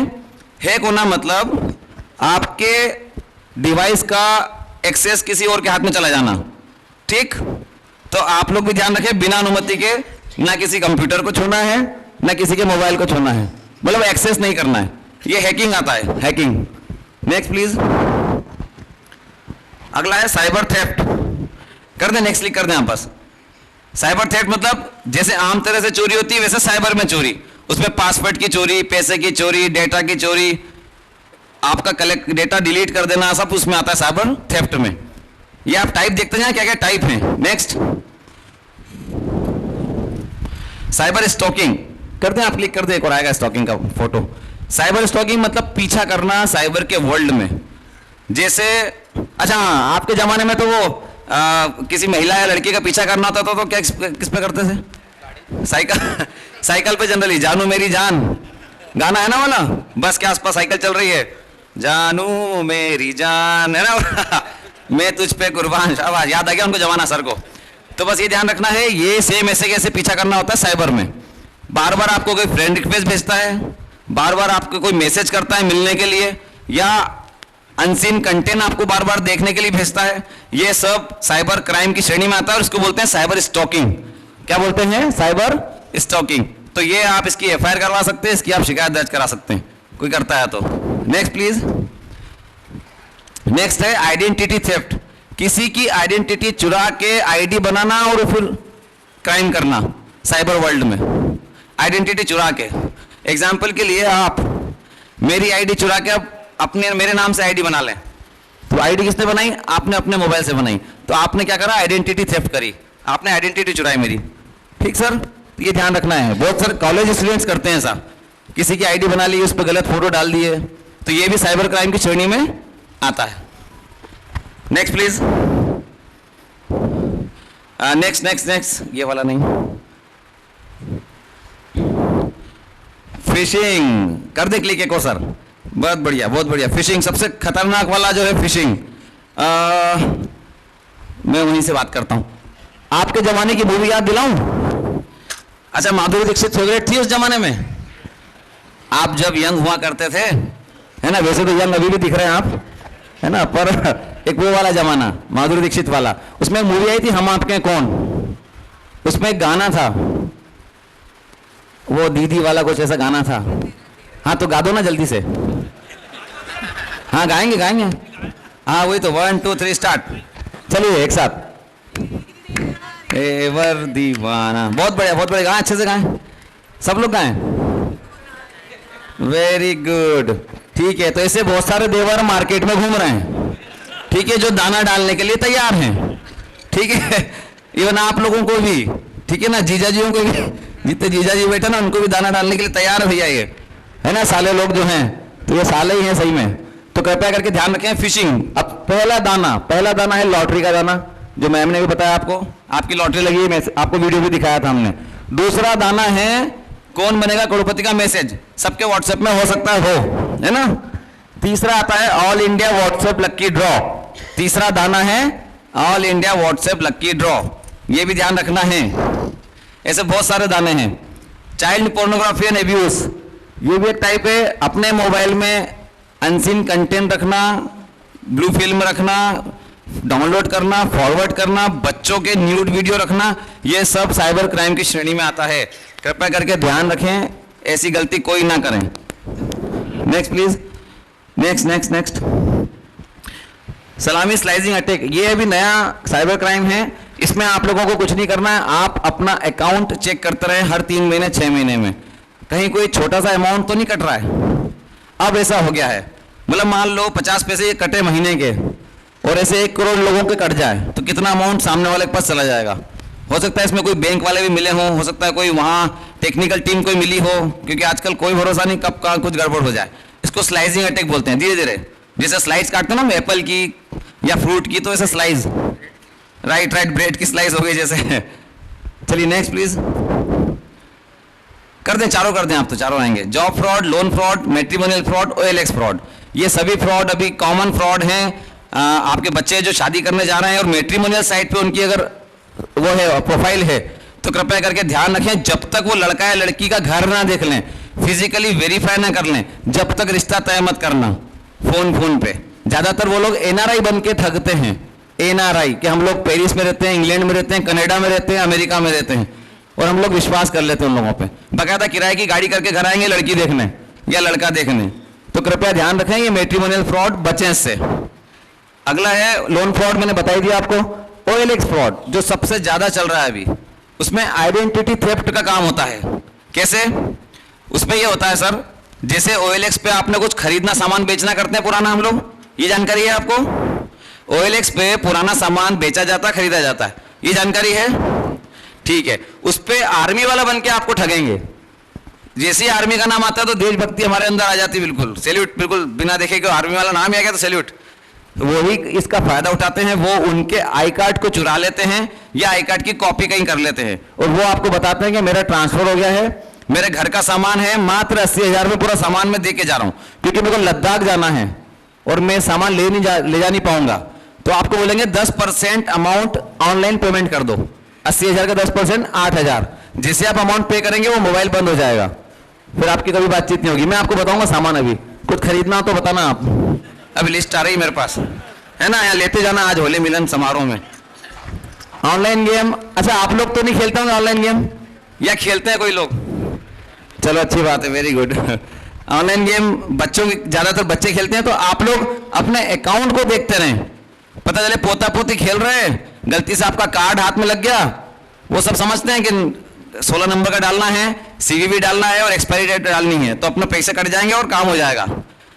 हैक होना मतलब आपके डिवाइस का एक्सेस किसी और के हाथ में चला जाना। ठीक। तो आप लोग भी ध्यान रखें, बिना अनुमति के ना किसी कंप्यूटर को छूना है, ना किसी के मोबाइल को छूना है, मतलब एक्सेस नहीं करना है। ये हैकिंग आता है, हैकिंग। Next please. अगला है साइबर थेफ्ट। कर दें, नेक्स्ट क्लिक कर दें आप बस। साइबर थेफ्ट मतलब जैसे आम तरह से चोरी होती है वैसे साइबर में चोरी, उसमें पासवर्ड की चोरी, पैसे की चोरी, डेटा की चोरी, आपका कलेक्ट डेटा डिलीट कर देना, सब उसमें आता है साइबर थेफ्ट में। ये आप टाइप देखते हैं क्या क्या टाइप है। Next, cyber stalking. कर दें आप, क्लिक कर दें, एक और आएगा स्टॉकिंग का फोटो। साइबर स्टॉकिंग मतलब पीछा करना साइबर के वर्ल्ड में। जैसे अच्छा हाँ, आपके जमाने में तो वो किसी महिला या लड़की का पीछा करना होता था तो क्या किस पे करते थे? साइकिल, साइकिल पे जनरली। जानू मेरी जान गाना है ना वाला, बस के आसपास साइकिल चल रही है, जानू मेरी जान, है ना मैं तुझ पे कुर्बान। शाबाश, याद आ गया उनको जमाना सर को। तो बस ये ध्यान रखना है, ये सेम ऐसे कैसे पीछा करना होता है साइबर में। बार बार आपको कोई फ्रेंड रिक्वेस्ट भेजता है, बार बार आपको कोई मैसेज करता है मिलने के लिए, या अनसीन कंटेंट आपको बार बार देखने के लिए भेजता है, ये सब साइबर क्राइम की श्रेणी में आता है और इसको बोलते हैं साइबर स्टॉकिंग। क्या बोलते हैं? Cyber stalking. तो ये आप इसकी एफआईआर करवा सकते हैं, इसकी आप शिकायत दर्ज करा सकते हैं, कोई करता है तो। Next please. नेक्स्ट है आइडेंटिटी थेफ्ट। किसी की आइडेंटिटी चुरा के आईडी बनाना और फिर क्राइम करना साइबर वर्ल्ड में, आइडेंटिटी चुरा के। एग्जाम्पल के लिए आप मेरी आईडी चुरा के अब अपने मेरे नाम से आईडी बना लें, तो आईडी किसने बनाई? आपने अपने मोबाइल से बनाई, तो आपने क्या करा? आइडेंटिटी थेफ्ट करी, आपने आइडेंटिटी चुराई मेरी। ठीक सर, ये ध्यान रखना है। बहुत सारे कॉलेज स्टूडेंट्स करते हैं ऐसा, किसी की आईडी बना ली, उस पर गलत फोटो डाल दिए, तो ये भी साइबर क्राइम की श्रेणी में आता है। Next please. Next next next, ये वाला नहीं, फिशिंग। कर दे क्लिक एक और सर, बहुत बढ़िया बहुत बढ़िया। फिशिंग सबसे खतरनाक वाला जो है फिशिंग। मैं वहीं से बात करता हूं। आपके जमाने की मूवी याद दिलाऊं? अच्छा, माधुरी दीक्षित फेवरेट थी उस जमाने में, आप जब यंग हुआ करते थे, है ना? वैसे तो यंग अभी भी दिख रहे हैं आप, है ना? पर एक वो वाला जमाना माधुरी दीक्षित वाला, उसमें एक मूवी आई थी हम आपके कौन, उसमें एक गाना था, वो दीदी वाला कुछ ऐसा गाना था। हाँ तो गा दो ना जल्दी से। हाँ गाएंगे गाएंगे, हाँ वही तो, 1 2 3 स्टार्ट। चलिए एक साथ। एवर दीवाना, बहुत बढ़िया बहुत बढ़िया, गाएं अच्छे से गाएं, सब लोग गाएं। वेरी गुड, ठीक है। तो ऐसे बहुत सारे देवर मार्केट में घूम रहे हैं, ठीक है, जो दाना डालने के लिए तैयार हैं, ठीक है। इवन आप लोगों को भी, ठीक है ना, जीजाजियों को भी, जितने जीजाजी बैठे ना उनको भी दाना डालने के लिए तैयार है भैया, ये है ना, साले लोग जो हैं, तो ये साले ही हैं सही में। तो कृपया करके ध्यान रखें फिशिंग। अब पहला दाना है लॉटरी का दाना, जो मैम ने भी बताया आपको, आपकी लॉटरी लगी है, आपको वीडियो भी दिखाया था हमने। दूसरा दाना है कौन बनेगा करोड़पति का मैसेज, सबके व्हाट्सएप में हो सकता है ना। तीसरा आता है ऑल इंडिया व्हाट्सएप लक्की ड्रॉ, तीसरा दाना है ऑल इंडिया व्हाट्सएप लक्की ड्रॉ, ये भी ध्यान रखना है। ऐसे बहुत सारे दाने हैं। चाइल्ड पोर्नोग्राफी एंड एब्यूज, ये भी एक टाइप है। अपने मोबाइल में अनसीन कंटेंट रखना, ब्लू फिल्म रखना, डाउनलोड करना, फॉरवर्ड करना, बच्चों के न्यूड वीडियो रखना, ये सब साइबर क्राइम की श्रेणी में आता है। कृपया करके ध्यान रखें, ऐसी गलती कोई ना करें। Next please. Next next next. सलामी स्लाइसिंग अटैक, ये अभी नया साइबर क्राइम है। इसमें आप लोगों को कुछ नहीं करना है, आप अपना अकाउंट चेक करते रहे हर 3 महीने 6 महीने में, कहीं कोई छोटा सा अमाउंट तो नहीं कट रहा है। अब ऐसा हो गया है, मतलब मान लो 50 पैसे ये कटे महीने के, और ऐसे 1 करोड़ लोगों के कट जाए तो कितना अमाउंट सामने वाले के पास चला जाएगा। हो सकता है इसमें कोई बैंक वाले भी मिले हों, हो सकता है कोई वहाँ टेक्निकल टीम कोई मिली हो, क्योंकि आजकल कोई भरोसा नहीं कब कहाँ कुछ गड़बड़ हो जाए। इसको स्लाइसिंग अटैक बोलते हैं। धीरे धीरे जैसे स्लाइस काटते हैं ना एप्पल की या फ्रूट की, तो ऐसे स्लाइस, राइट ब्रेड की स्लाइस हो गई जैसे। चलिए नेक्स्ट प्लीज। कर दें, चारों कर दें, आप तो चारों आएंगे। Job fraud, loan fraud, matrimonial fraud, OLX fraud, ये सभी फ्रॉड अभी कॉमन फ्रॉड हैं। आपके बच्चे जो शादी करने जा रहे हैं और मैट्रिमोनियल साइट पे उनकी अगर वो है प्रोफाइल है, तो कृपया करके ध्यान रखें, जब तक वो लड़का या लड़की का घर ना देख लें, फिजिकली वेरीफाई ना कर लें, जब तक रिश्ता तय मत करना। फोन पे ज्यादातर वो लोग NRI बन के ठगते हैं। NRI कि हम लोग पेरिस में रहते हैं, इंग्लैंड में रहते हैं, कनाडा में रहते हैं, अमेरिका में रहते हैं, और हम लोग विश्वास कर लेते हैं उन लोगों पे। बकायदा किराए की गाड़ी करके घर आएंगे लड़की देखने या लड़का देखने। तो कृपया ध्यान रखें, ये मैट्रिमोनियल फ्रॉड बचें इससे। अगला है लोन फ्रॉड, मैंने बताई दिया आपको। OLX फ्रॉड जो सबसे ज्यादा चल रहा है अभी, उसमें आइडेंटिटी थेफ्ट का काम होता है। कैसे? उसमें ये होता है सर, जैसे OLX पे आपने कुछ खरीदना सामान बेचना करते हैं पुराना, हम लोग, ये जानकारी है आपको? OLX पे पुराना सामान बेचा जाता है, खरीदा जाता है, ये जानकारी है? ठीक है। उस पे आर्मी वाला बन के आपको ठगेंगे। जैसे ही आर्मी का नाम आता है तो देशभक्ति हमारे अंदर आ जाती है, बिल्कुल सैल्यूट, बिल्कुल बिना देखे कि आर्मी वाला नाम ही आ गया तो सैल्यूट। वो ही इसका फायदा उठाते हैं, वो उनके आई कार्ड को चुरा लेते हैं या आई कार्ड की कॉपी कहीं कर लेते हैं, और वो आपको बताते हैं कि मेरा ट्रांसफर हो गया है, मेरे घर का सामान है, मात्र 80,000 में पूरा सामान मैं दे के जा रहा हूं, क्योंकि मेरे को लद्दाख जाना है और मैं सामान ले जा नहीं पाऊंगा। तो आपको बोलेंगे 10% अमाउंट ऑनलाइन पेमेंट कर दो। 80,000 का 10% 8,000। जैसे आप अमाउंट पे करेंगे वो मोबाइल बंद हो जाएगा, फिर आपकी कभी बातचीत नहीं होगी। मैं आपको बताऊंगा सामान, अभी कुछ खरीदना हो तो बताना आप। अभी लिस्ट आ रही मेरे पास, है ना, यहाँ लेते जाना आज होली मिलन समारोह में। ऑनलाइन गेम, अच्छा आप लोग तो नहीं खेलते होंगे ऑनलाइन गेम, या खेलते हैं कोई लोग? चलो अच्छी बात है, वेरी गुड। ऑनलाइन गेम बच्चों की, ज्यादातर बच्चे खेलते हैं, तो आप लोग अपने अकाउंट को देखते रहें। पता चले पोता पोती खेल रहे हैं, गलती से आपका कार्ड हाथ में लग गया, वो सब समझते हैं कि 16 नंबर का डालना है, CVV डालना है और एक्सपायरी डेट डालनी है, तो अपने पैसे कट जाएंगे और काम हो जाएगा।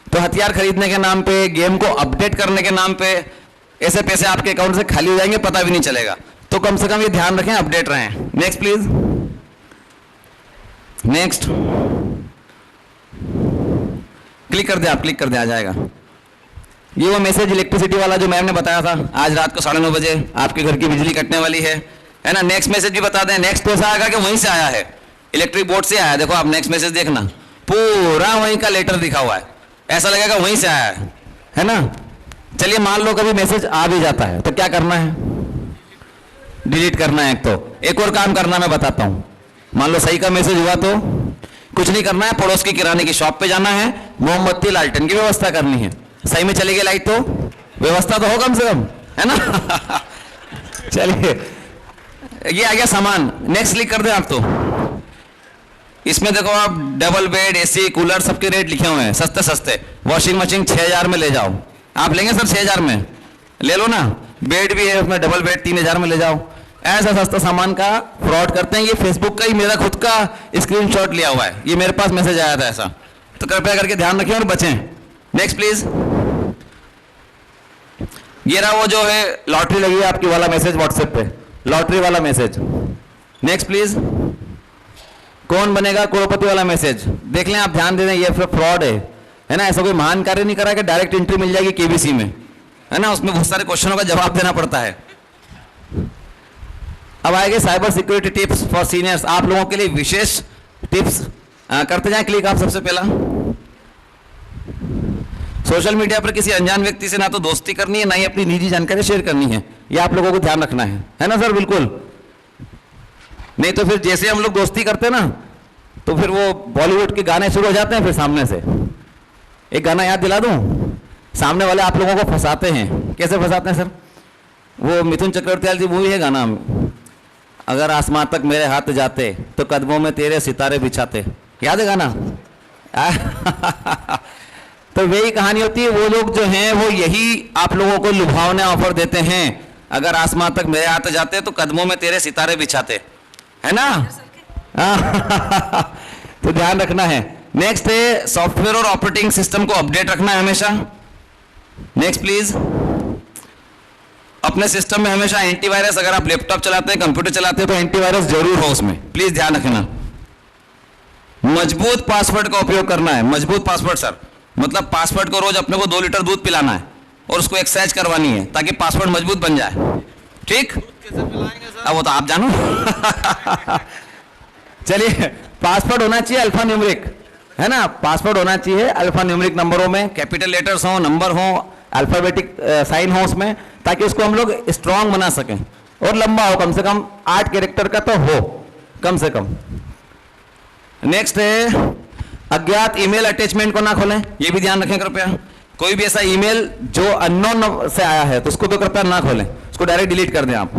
तो हथियार खरीदने के नाम पे, गेम को अपडेट करने के नाम पे ऐसे पैसे आपके अकाउंट से खाली हो जाएंगे, पता भी नहीं चलेगा। तो कम से कम ये ध्यान रखें, अपडेट रहें। नेक्स्ट प्लीज, नेक्स्ट क्लिक कर दे, आप क्लिक कर दे, आ जाएगा। ये वो मैसेज इलेक्ट्रिसिटी वाला जो मैम ने बताया था, आज रात को 9:30 बजे आपके घर की बिजली कटने वाली है ना। नेक्स्ट मैसेज भी बता दें, नेक्स्ट पैसा आएगा कि वहीं से आया है, इलेक्ट्रिक बोर्ड से आया है। देखो आप नेक्स्ट मैसेज देखना, पूरा वहीं का लेटर दिखा हुआ है, ऐसा लगेगा वहीं से आया है ना। चलिए मान लो कभी मैसेज आ भी जाता है तो क्या करना है? डिलीट करना है। एक और काम करना मैं बताता हूं। मान लो सही का मैसेज हुआ तो कुछ नहीं करना है, पड़ोस की किराने की शॉप पे जाना है, मोमबत्ती लालटेन की व्यवस्था करनी है। सही में चली गई लाइट तो व्यवस्था तो हो कम से कम, है ना। चलिए ये आ गया सामान, नेक्स्ट क्लिक कर दें आप। तो इसमें देखो आप डबल बेड, AC, कूलर सबके रेट लिखे हुए हैं, सस्ते सस्ते। वॉशिंग मशीन 6,000 में ले जाओ, आप लेंगे सर? 6,000 में ले लो ना। बेड भी है उसमें, डबल बेड 3,000 में ले जाओ। ऐसा सस्ता सामान का फ्रॉड करते हैं। ये फेसबुक का ही मेरा खुद का स्क्रीनशॉट लिया हुआ है, ये मेरे पास मैसेज आया था ऐसा। तो कृपया करके ध्यान रखें और बचें। Next please. ये रहा वो जो है लॉटरी लगी है आपकी वाला मैसेज व्हाट्सएप पे, लॉटरी वाला मैसेज। Next please. कौन बनेगा करोड़पति वाला मैसेज, देख लें आप, ध्यान दे दें, ये फ्रॉड है ना। ऐसा कोई महान कार्य नहीं करा कि डायरेक्ट एंट्री मिल जाएगी KBC में, है ना। उसमें बहुत सारे क्वेश्चनों का जवाब देना पड़ता है। अब आएंगे cyber security tips for seniors. आप लोगों के लिए विशेष टिप्स करते जाएं क्लिक आप। सबसे पहला, सोशल मीडिया पर किसी अनजान व्यक्ति से ना तो दोस्ती करनी है, ना ही अपनी निजी जानकारी शेयर करनी है। ये आप लोगों को ध्यान रखना है ना सर? बिल्कुल नहीं तो फिर जैसे हम लोग दोस्ती करते हैं ना, तो फिर वो बॉलीवुड के गाने शुरू हो जाते हैं। फिर सामने से एक गाना याद दिला दूं, सामने वाले आप लोगों को फंसाते हैं। कैसे फंसाते हैं सर? वो मिथुन चक्रवर्ती वाली मूवी है, गाना अगर आसमां तक मेरे हाथ जाते तो कदमों में तेरे सितारे बिछाते, याद है गाना? तो वही कहानी होती है। वो लोग जो हैं वो यही आप लोगों को लुभावने ऑफर देते हैं, अगर आसमां तक मेरे हाथ जाते तो कदमों में तेरे सितारे बिछाते, है ना। तो ध्यान रखना है। नेक्स्ट है सॉफ्टवेयर और ऑपरेटिंग सिस्टम को अपडेट रखना है हमेशा। Next please. अपने सिस्टम में हमेशा एंटीवायरस, अगर आप लैपटॉप चलाते हैं, कंप्यूटर चलाते हैं, तो एंटीवायरस जरूर हो उसमें, प्लीज ध्यान रखना। मजबूत पासवर्ड का उपयोग करना है। मजबूत पासवर्ड सर मतलब पासवर्ड को रोज अपने को 2 लीटर दूध पिलाना है और उसको एक्सरसाइज करवानी है ताकि पासवर्ड मजबूत बन जाए। ठीक, अब वो तो आप जानो। चलिए, पासवर्ड होना चाहिए अल्फा न्यूमेरिक, है ना। पासवर्ड होना चाहिए अल्फा न्यूमेरिक नंबरों में, कैपिटल लेटर्स हो, नंबर हो, अल्फाबेटिक साइन हो उसमें, ताकि उसको हम लोग स्ट्रांग बना सकें और लंबा हो, कम से कम 8 कैरेक्टर का तो हो कम से कम। नेक्स्ट है अज्ञात ईमेल अटैचमेंट को ना खोलें, ये भी ध्यान रखें कृपया। कोई भी ऐसा ईमेल जो अननोन से आया है तो उसको तो कृपया ना खोलें, उसको डायरेक्ट डिलीट कर दें आप।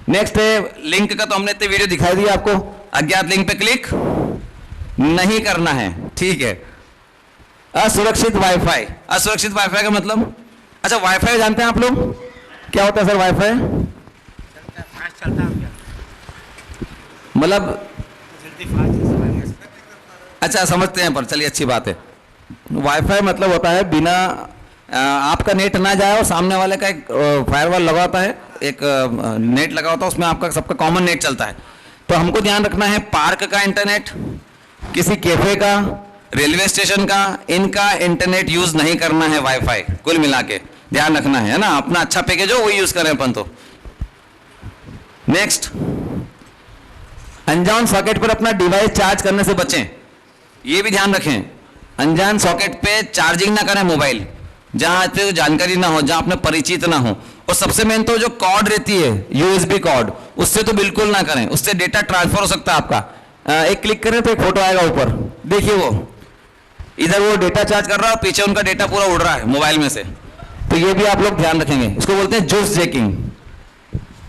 नेक्स्ट है लिंक का, तो हमने इतने वीडियो दिखाई दी आपको। अज्ञात लिंक पे क्लिक नहीं करना है, ठीक है। असुरक्षित वाईफाई, असुरक्षित वाईफाई का मतलब, अच्छा वाईफाई जानते हैं आप लोग क्या होता है सर? वाईफाई मतलब, अच्छा समझते हैं, पर चलिए अच्छी बात है। वाईफाई मतलब होता है बिना आपका नेट ना जाए और सामने वाले का एक फायरवॉल लगा होता है, एक नेट लगा होता है, उसमें आपका सबका कॉमन नेट चलता है। तो हमको ध्यान रखना है पार्क का इंटरनेट, किसी कैफे का, रेलवे स्टेशन का, इनका इंटरनेट यूज नहीं करना है। वाईफाई कुल मिला के ध्यान रखना है ना, अपना अच्छा पैकेज हो वही यूज करें अपन तो। नेक्स्ट, अनजान सॉकेट पर अपना डिवाइस चार्ज करने से बचें, ये भी ध्यान रखें। अनजान सॉकेट पे चार्जिंग ना करें मोबाइल, जहां पे जानकारी ना हो, जहां अपने परिचित ना हो। और सबसे मेन तो जो कॉर्ड रहती है यूएसबी कॉर्ड, उससे तो बिल्कुल ना करें, उससे डेटा ट्रांसफर हो सकता है आपका। एक क्लिक करें तो एक फोटो आएगा ऊपर, देखिए वो इधर वो डेटा चार्ज कर रहा है और पीछे उनका डेटा पूरा उड़ रहा है मोबाइल में से, तो ये भी आप लोग ध्यान रखेंगे। इसको बोलते हैं juice jacking.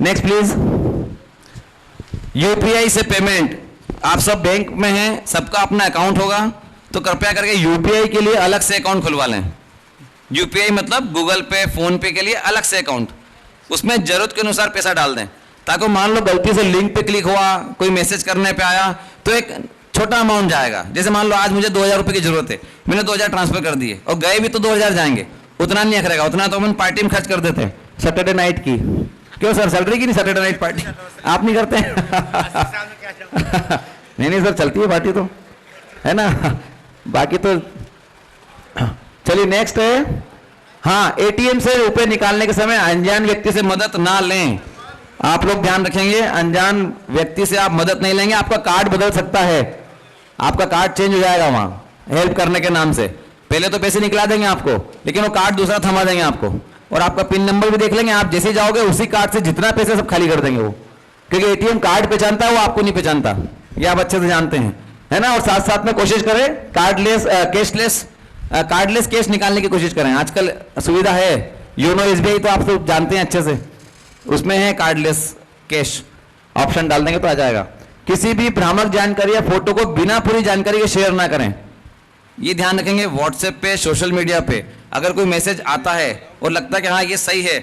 Next please, UPI से पेमेंट, आप सब बैंक में हैं, सबका अपना अकाउंट होगा, तो कृपया करके यूपीआई के लिए अलग से अकाउंट खुलवा लें। यूपीआई मतलब गूगल पे, फोन पे के लिए अलग से अकाउंट, उसमें जरूरत के अनुसार पैसा डाल दें, ताकि मान लो गलती से लिंक पे क्लिक हुआ, कोई मैसेज करने पे आया, तो एक छोटा अमाउंट जाएगा। जैसे मान लो आज मुझे 2000 रुपये की जरूरत है, मैंने 2000 ट्रांसफर कर दिए और गए भी तो 2000 जाएंगे, उतना नहीं अखरेगा, उतना तो हम पार्टी में खर्च कर देते हैं सैटरडे नाइट की। क्यों सर, सैलरी की नहीं सैटरडे नाइट पार्टी आप नहीं करते नहीं सर, चलती है पार्टी तो, है ना, बाकी तो। चलिए नेक्स्ट है, हाँ, एटीएम से रुपए निकालने के समय अनजान व्यक्ति से मदद ना लें। आप लोग ध्यान रखेंगे, अनजान व्यक्ति से आप मदद नहीं लेंगे, आपका कार्ड बदल सकता है, आपका कार्ड चेंज हो जाएगा वहां हेल्प करने के नाम से। पहले तो पैसे निकला देंगे आपको, लेकिन वो कार्ड दूसरा थमा देंगे आपको, और आपका पिन नंबर भी देख लेंगे। आप जैसे जाओगे उसी कार्ड से जितना पैसे सब खाली कर देंगे वो, क्योंकि एटीएम कार्ड पहचानता है, वो आपको नहीं पहचानता, ये आप अच्छे से जानते हैं, है ना। और साथ साथ में कोशिश करें कार्डलेस कैश निकालने की कोशिश करें। आजकल सुविधा है योनो एसबीआई, तो आप तो जानते हैं अच्छे से, उसमें है कार्डलेस कैश, ऑप्शन डाल देंगे तो आ जाएगा। किसी भी भ्रामक जानकारी या फोटो को बिना पूरी जानकारी के शेयर ना करें, ये ध्यान रखेंगे। व्हाट्सएप पे, सोशल मीडिया पे अगर कोई मैसेज आता है और लगता है कि हाँ ये सही है,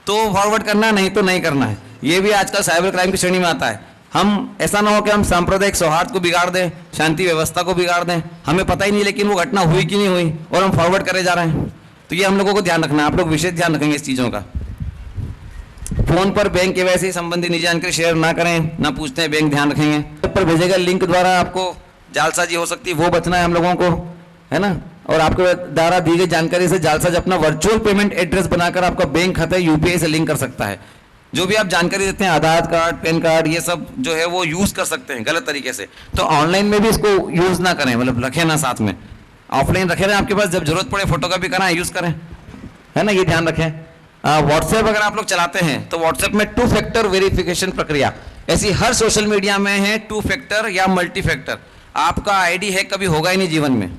तो फॉरवर्ड करना है, नहीं तो नहीं करना है। ये भी आजकल साइबर क्राइम की श्रेणी में आता है। हम ऐसा ना हो कि हम सांप्रदायिक सौहार्द को बिगाड़ दें, शांति व्यवस्था को बिगाड़ दें, हमें पता ही नहीं लेकिन वो घटना हुई कि नहीं हुई और हम फॉरवर्ड करे जा रहे हैं। तो ये हम लोगों को ध्यान रखना है, आप लोग विशेष ध्यान रखेंगे इस चीज़ों का। फोन पर बैंक केवाईसी संबंधी निजी जानकारी शेयर ना करें, ना पूछते हैं बैंक, ध्यान रखेंगे। पर भेजे गए लिंक द्वारा आपको जालसाजी हो सकती है, वो बचना है हम लोगों को, है ना। और आपके द्वारा दी गई जानकारी से जालसाज अपना वर्चुअल पेमेंट एड्रेस बनाकर आपका बैंक खाता यूपीआई से लिंक कर सकता है। जो भी आप जानकारी देते हैं, आधार कार्ड, पैन कार्ड, ये सब जो है वो यूज कर सकते हैं गलत तरीके से। तो ऑनलाइन में भी इसको यूज ना करें, मतलब रखें ना साथ में, ऑफलाइन रखे रहें आपके पास, जब जरूरत पड़े फोटोकॉपी कराएं, यूज करें, है ना, ये ध्यान रखें। व्हाट्सएप अगर आप लोग चलाते हैं तो व्हाट्सएप में 2 फैक्टर वेरिफिकेशन प्रक्रिया, ऐसी हर सोशल मीडिया में है 2 फैक्टर या मल्टी फैक्टर। आपका आईडी हैक कभी होगा ही नहीं जीवन में,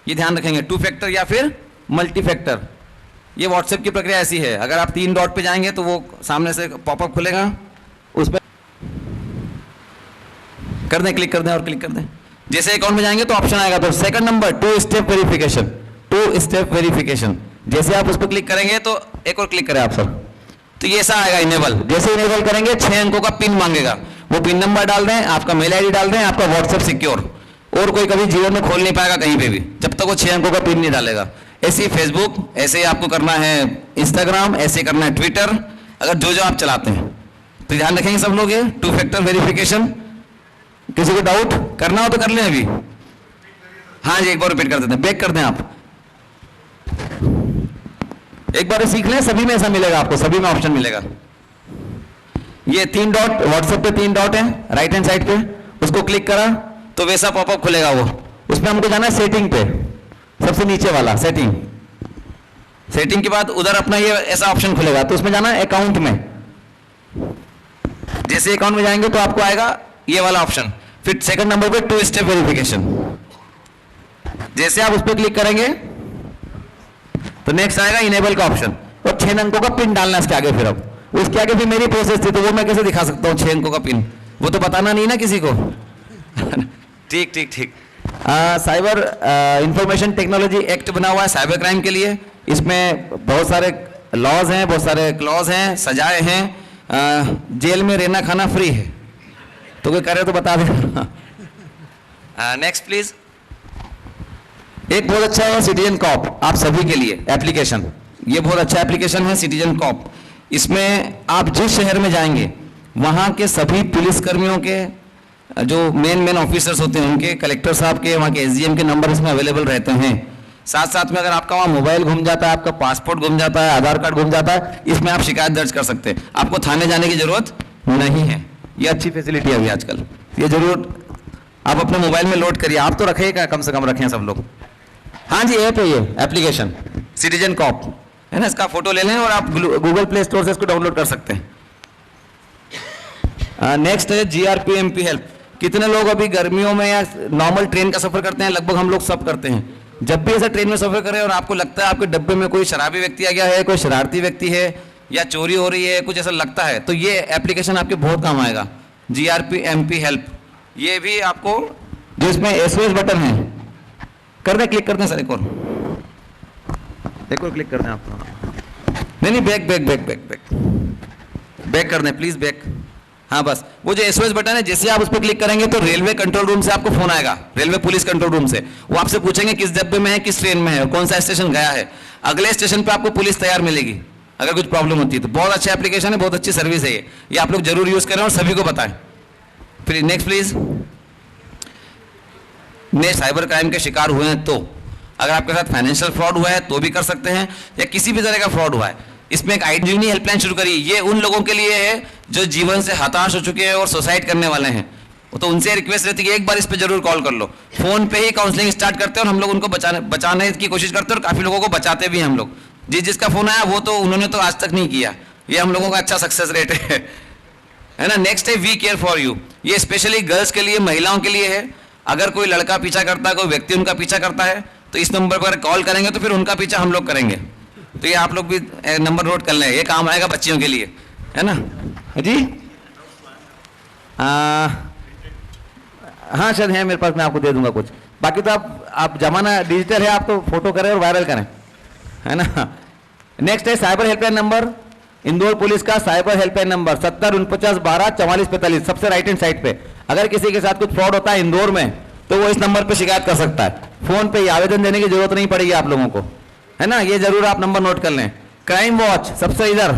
ये ध्यान रखेंगे, 2 फैक्टर या फिर मल्टी फैक्टर। ये व्हाट्सएप की प्रक्रिया ऐसी है, अगर आप 3 डॉट पे जाएंगे तो वो सामने से पॉपअप खुलेगा, उस पर कर दें, क्लिक कर दें और क्लिक कर दें। जैसे अकाउंट में जाएंगे तो ऑप्शन आएगा, तो second number 2 step verification, 2 step verification. जैसे आप उस पर क्लिक करेंगे तो एक और क्लिक करें आप सर, तो ये ऐसा आएगा इनेबल। जैसे इनेबल करेंगे 6 अंकों का पिन मांगेगा, वो पिन नंबर डाल दें, आपका मेल आईडी डाल दें, आपका व्हाट्सएप सिक्योर, और कोई कभी जीवन में खोल नहीं पाएगा कहीं पे भी जब तक वो 6 अंकों का पिन नहीं डालेगा। ऐसे ही फेसबुक, ऐसे ही आपको करना है इंस्टाग्राम, ऐसे करना है ट्विटर, अगर जो आप चलाते हैं तो ध्यान रखेंगे सब लोग ये 2 फैक्टर वेरिफिकेशन। किसी को डाउट करना हो तो कर लें अभी, हाँ जी, एक बार रिपीट कर देते हैं, बैक कर दें आप, एक बार सीख लें, सभी में ऐसा मिलेगा आपको, सभी में ऑप्शन मिलेगा। ये 3 डॉट व्हाट्सएप पे 3 डॉट है राइट हैंड साइड पे, उसको क्लिक करा तो वैसा पॉपअप खुलेगा वो, उसमें हमको जाना है सेटिंग पे, सबसे नीचे वाला सेटिंग। सेटिंग के बाद उधर अपना ये ऐसा ऑप्शन खुलेगा, तो उसमें जाना है अकाउंट में। जैसे अकाउंट में जाएंगे तो आपको आएगा ये वाला ऑप्शन, फिर सेकंड नंबर पे 2 स्टेप वेरिफिकेशन। जैसे आप उस पर क्लिक करेंगे तो नेक्स्ट आएगा इनेबल का ऑप्शन, और 6 अंकों का पिन डालना है इसके आगे। फिर अब उसके आगे भी मेरी प्रोसेस थी, तो वो मैं कैसे दिखा सकता हूँ 6 अंकों का पिन? वो तो बताना नहीं ना किसी को। ठीक ठीक ठीक। साइबर इंफॉर्मेशन टेक्नोलॉजी एक्ट बना हुआ है साइबर क्राइम के लिए। इसमें बहुत सारे लॉज हैं, बहुत सारे क्लॉज हैं, सजाएं हैं, जेल में रहना खाना फ्री है। तो कोई करे तो बता दे। Next please. एक बहुत अच्छा है सिटीजन कॉप, आप सभी के लिए एप्लीकेशन। ये बहुत अच्छा एप्लीकेशन है सिटीजन कॉप। इसमें आप जिस शहर में जाएंगे वहाँ के सभी पुलिसकर्मियों के जो मेन ऑफिसर्स होते हैं उनके, कलेक्टर साहब के, वहाँ के एसडीएम के नंबर इसमें अवेलेबल रहते हैं। साथ साथ में अगर आपका वहाँ मोबाइल गुम जाता है, आपका पासपोर्ट गुम जाता है, आधार कार्ड गुम जाता है, इसमें आप शिकायत दर्ज कर सकते हैं। आपको थाने जाने की जरूरत नहीं है। ये अच्छी फैसिलिटी है अभी आजकल। ये जरूर आप अपने मोबाइल में लोड करिए। आप तो रखेगा, कम से कम रखें सब लोग। हाँ जी, ऐप है ये एप्लीकेशन सिटीजन कॉप, है ना। इसका फोटो ले लें और आप गूगल प्ले स्टोर से इसको डाउनलोड कर सकते हैं। नेक्स्ट है GRPMP हेल्प। कितने लोग अभी गर्मियों में या नॉर्मल ट्रेन का सफर करते हैं? लगभग हम लोग सब करते हैं। जब भी ऐसा ट्रेन में सफर करें और आपको लगता है आपके डब्बे में कोई शराबी व्यक्ति आ गया है, कोई शरारती व्यक्ति है, या चोरी हो रही है, कुछ ऐसा लगता है, तो ये एप्लीकेशन आपके बहुत काम आएगा, GRPMP हेल्प। ये भी आपको जो इसमें SOS बटन है, कर दें, क्लिक कर दें सर, एक और क्लिक कर दें आप। नहीं, बैक कर दें प्लीज, बैक। हाँ बस, वो जो SOS बटन है, जैसे आप उस पर क्लिक करेंगे तो रेलवे कंट्रोल रूम से आपको फोन आएगा, रेलवे पुलिस कंट्रोल रूम से। वो आपसे पूछेंगे किस डब्बे में है, किस ट्रेन में है, कौन सा स्टेशन गया है। अगले स्टेशन पे आपको पुलिस तैयार मिलेगी अगर कुछ प्रॉब्लम होती है। तो बहुत अच्छा एप्लीकेशन है, बहुत अच्छी सर्विस है ये आप लोग जरूर यूज करें और सभी को बताएं। फिर नेक्स्ट प्लीज। साइबर क्राइम के शिकार हुए हैं तो अगर आपके साथ फाइनेंशियल फ्रॉड हुआ है तो भी कर सकते हैं, या किसी भी तरह का फ्रॉड हुआ है, इसमें एक आईडीनी हेल्पलाइन शुरू करी। ये उन लोगों के लिए है जो जीवन से हताश हो चुके हैं और सुसाइड करने वाले हैं। तो उनसे रिक्वेस्ट रहती है कि एक बार इस पे जरूर कॉल कर लो। फोन पे ही काउंसलिंग स्टार्ट करते हैं और हम लोग उनको बचाने की कोशिश करते हैं और काफी लोगों को बचाते भी हैं हम लोग। जिसका फोन आया वो तो उन्होंने तो आज तक नहीं किया। ये हम लोगों का अच्छा सक्सेस रेट है ना। नेक्स्ट है वी केयर फॉर यू। ये स्पेशली गर्ल्स के लिए, महिलाओं के लिए है। अगर कोई लड़का पीछा करता है, कोई व्यक्ति उनका पीछा करता है, तो इस नंबर पर कॉल करेंगे तो फिर उनका पीछा हम लोग करेंगे। तो ये आप लोग भी नंबर नोट कर लें, ये काम आएगा बच्चियों के लिए, है ना जी। हाँ शायद है मेरे पास, मैं आपको दे दूंगा कुछ। बाकी तो आप जमाना डिजिटल है, आप तो फोटो करें और वायरल करें, है ना। नेक्स्ट है cyber helpline number, Indore police का साइबर हेल्पलाइन नंबर 7049124445, सबसे राइट हैंड साइड पे। अगर किसी के साथ कुछ फ्रॉड होता है इंदौर में तो वो इस नंबर पे शिकायत कर सकता है। फोन पे आवेदन देने की जरूरत नहीं पड़ेगी आप लोगों को, है ना। ये जरूर आप नंबर नोट कर लें। क्राइम वॉच सबसे इधर।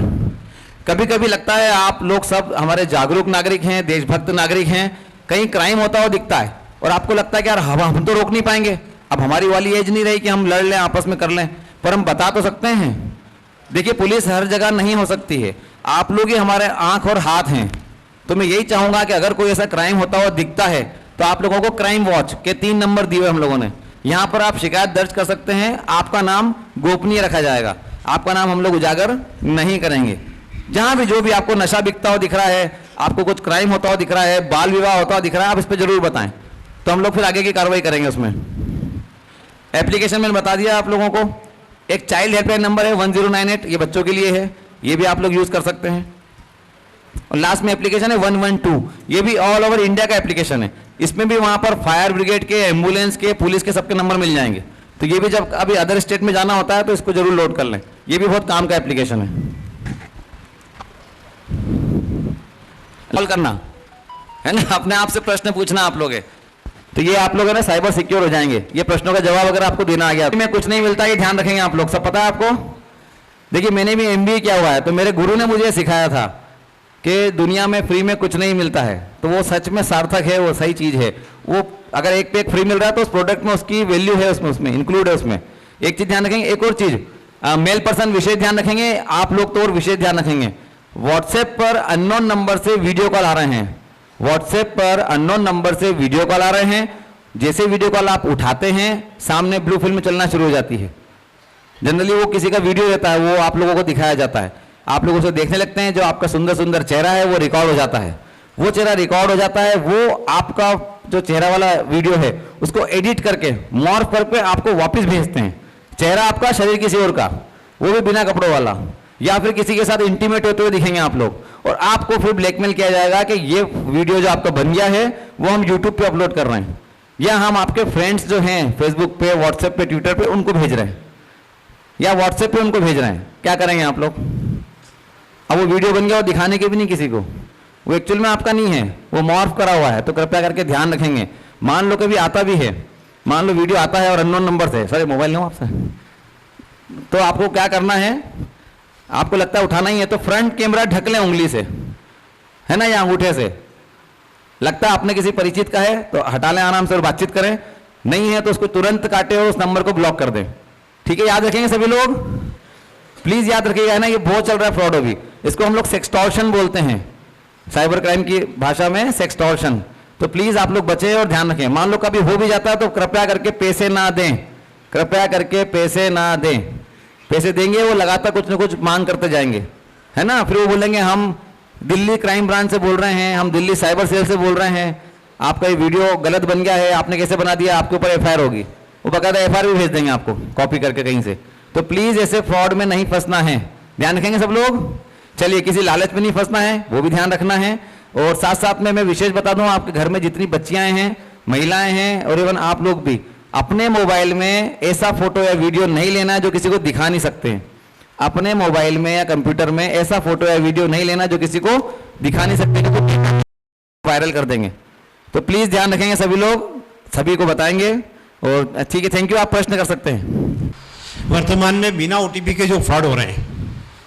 कभी कभी लगता है आप लोग सब हमारे जागरूक नागरिक हैं, देशभक्त नागरिक हैं, कहीं क्राइम होता हुआ दिखता है और आपको लगता है कि यार हम तो रोक नहीं पाएंगे, अब हमारी वाली एज नहीं रही कि हम लड़ लें, आपस में कर लें, पर हम बता तो सकते हैं। देखिए पुलिस हर जगह नहीं हो सकती है, आप लोग ही हमारे आंख और हाथ हैं। तो मैं यही चाहूंगा कि अगर कोई ऐसा क्राइम होता हुआ दिखता है तो आप लोगों को क्राइम वॉच के 3 नंबर दिए हुए हम लोगों ने, यहां पर आप शिकायत दर्ज कर सकते हैं। आपका नाम गोपनीय रखा जाएगा, आपका नाम हम लोग उजागर नहीं करेंगे। जहां भी जो भी आपको नशा बिकता हुआ दिख रहा है, आपको कुछ क्राइम होता हुआ दिख रहा है, बाल विवाह होता हुआ दिख रहा है, आप इस पर जरूर बताएं, तो हम लोग फिर आगे की कार्रवाई करेंगे उसमें। एप्लीकेशन मैंने बता दिया आप लोगों को। एक चाइल्ड हेल्पलाइन नंबर है 1098, ये बच्चों के लिए है, ये भी आप लोग यूज कर सकते हैं। और लास्ट में एप्लीकेशन है 112, ये भी ऑल ओवर इंडिया का एप्लीकेशन है। इसमें भी वहां पर फायर ब्रिगेड के, एम्बुलेंस के, पुलिस के सबके नंबर मिल जाएंगे। तो ये भी जब अभी अदर स्टेट में जाना होता है तो इसको जरूर लोड कर लें, ये भी बहुत काम का एप्लीकेशन है। कॉल करना है ना, अपने आप से प्रश्न पूछना आप लोग है, तो ये आप लोग है ना साइबर सिक्योर हो जाएंगे। ये प्रश्नों का जवाब अगर आपको देना आ गया में कुछ नहीं मिलता, ये ध्यान रखेंगे आप लोग, सब पता है आपको। देखिए मैंने भी MBA किया हुआ है, तो मेरे गुरु ने मुझे सिखाया था कि दुनिया में फ्री में कुछ नहीं मिलता है, तो वो सच में सार्थक है, वो सही चीज है। वो अगर एक पे एक फ्री मिल रहा है तो उस प्रोडक्ट में उसकी वैल्यू है, उसमें इंक्लूड है उसमें। एक चीज ध्यान रखेंगे, एक और चीज मेल पर्सन विशेष ध्यान रखेंगे, आप लोग तो और विशेष ध्यान रखेंगे। व्हाट्सएप पर अननोन नंबर से वीडियो कॉल आ रहे हैं, व्हाट्सएप पर अननोन नंबर से वीडियो कॉल आ रहे हैं। जैसे वीडियो कॉल आप उठाते हैं, सामने ब्लू फिल्म चलना शुरू हो जाती है। जनरली वो किसी का वीडियो रहता है, वो आप लोगों को दिखाया जाता है, आप लोग उसे देखने लगते हैं। जो आपका सुंदर सुंदर चेहरा है वो रिकॉर्ड हो जाता है, वो चेहरा रिकॉर्ड हो जाता है। वो आपका जो चेहरा वाला वीडियो है उसको एडिट करके मॉर्फ करके आपको वापस भेजते हैं। चेहरा आपका, शरीर किसी और का, वो भी बिना कपड़ों वाला। या फिर किसी के साथ इंटीमेट होते हुए दिखेंगे आप लोग, और आपको फिर ब्लैकमेल किया जाएगा कि ये वीडियो जो आपका बन गया है वो हम यूट्यूब पे अपलोड कर रहे हैं, या हम आपके फ्रेंड्स जो हैं फेसबुक पे, व्हाट्सएप पे, ट्विटर पे उनको भेज रहे हैं, या व्हाट्सएप पे उनको भेज रहे हैं। क्या करेंगे आप लोग? अब वो वीडियो बन गया और दिखाने के भी नहीं किसी को, वो एक्चुअल में आपका नहीं है, वो मॉर्फ करा हुआ है। तो कृपया करके ध्यान रखेंगे। मान लो कभी आता भी है, मान लो वीडियो आता है और अननोन नंबर से, सर मोबाइल लो आपसे, तो आपको क्या करना है, आपको लगता है उठाना ही है तो फ्रंट कैमरा ढक लें उंगली से, है ना, या अंगूठे से। लगता है आपने किसी परिचित का है तो हटा लें आराम से और बातचीत करें, नहीं है तो उसको तुरंत काटे और उस नंबर को ब्लॉक कर दें। ठीक है, याद रखेंगे सभी लोग, प्लीज याद रखिएगा, है ना, ये बहुत चल रहा है फ्रॉड अभी, इसको हम लोग सेक्सटॉर्शन बोलते हैं, साइबर क्राइम की भाषा में सेक्सटॉर्शन। तो प्लीज आप लोग बचें और ध्यान रखें। मान लो कभी हो भी जाता है तो कृपया करके पैसे ना दें, कृपया करके पैसे ना दें। पैसे देंगे वो लगातार कुछ ना कुछ मांग करते जाएंगे, है ना, फिर वो बोलेंगे हम दिल्ली क्राइम ब्रांच से बोल रहे हैं, हम दिल्ली साइबर सेल से बोल रहे हैं, आपका ये वीडियो गलत बन गया है, आपने कैसे बना दिया, आपके ऊपर एफआईआर होगी। वो बकायदा एफआईआर भी भेज देंगे आपको कॉपी करके कहीं से। तो प्लीज ऐसे फ्रॉड में नहीं फंसना है, ध्यान रखेंगे सब लोग। चलिए, किसी लालच में नहीं फंसना है, वो भी ध्यान रखना है। और साथ साथ में मैं विशेष बता दूं, आपके घर में जितनी बच्चियां हैं, महिलाएं हैं, और इवन आप लोग भी अपने मोबाइल में ऐसा फोटो या वीडियो नहीं लेना है जो किसी को दिखा नहीं सकते हैं। अपने मोबाइल में या कंप्यूटर में ऐसा फोटो या वीडियो नहीं लेना जो किसी को दिखा नहीं सकते, तो वायरल कर देंगे। तो प्लीज ध्यान रखेंगे सभी लोग, सभी को बताएंगे। और ठीक है, थैंक यू, आप प्रश्न कर सकते हैं। वर्तमान में बिना ओटीपी के जो फ्रॉड हो रहे हैं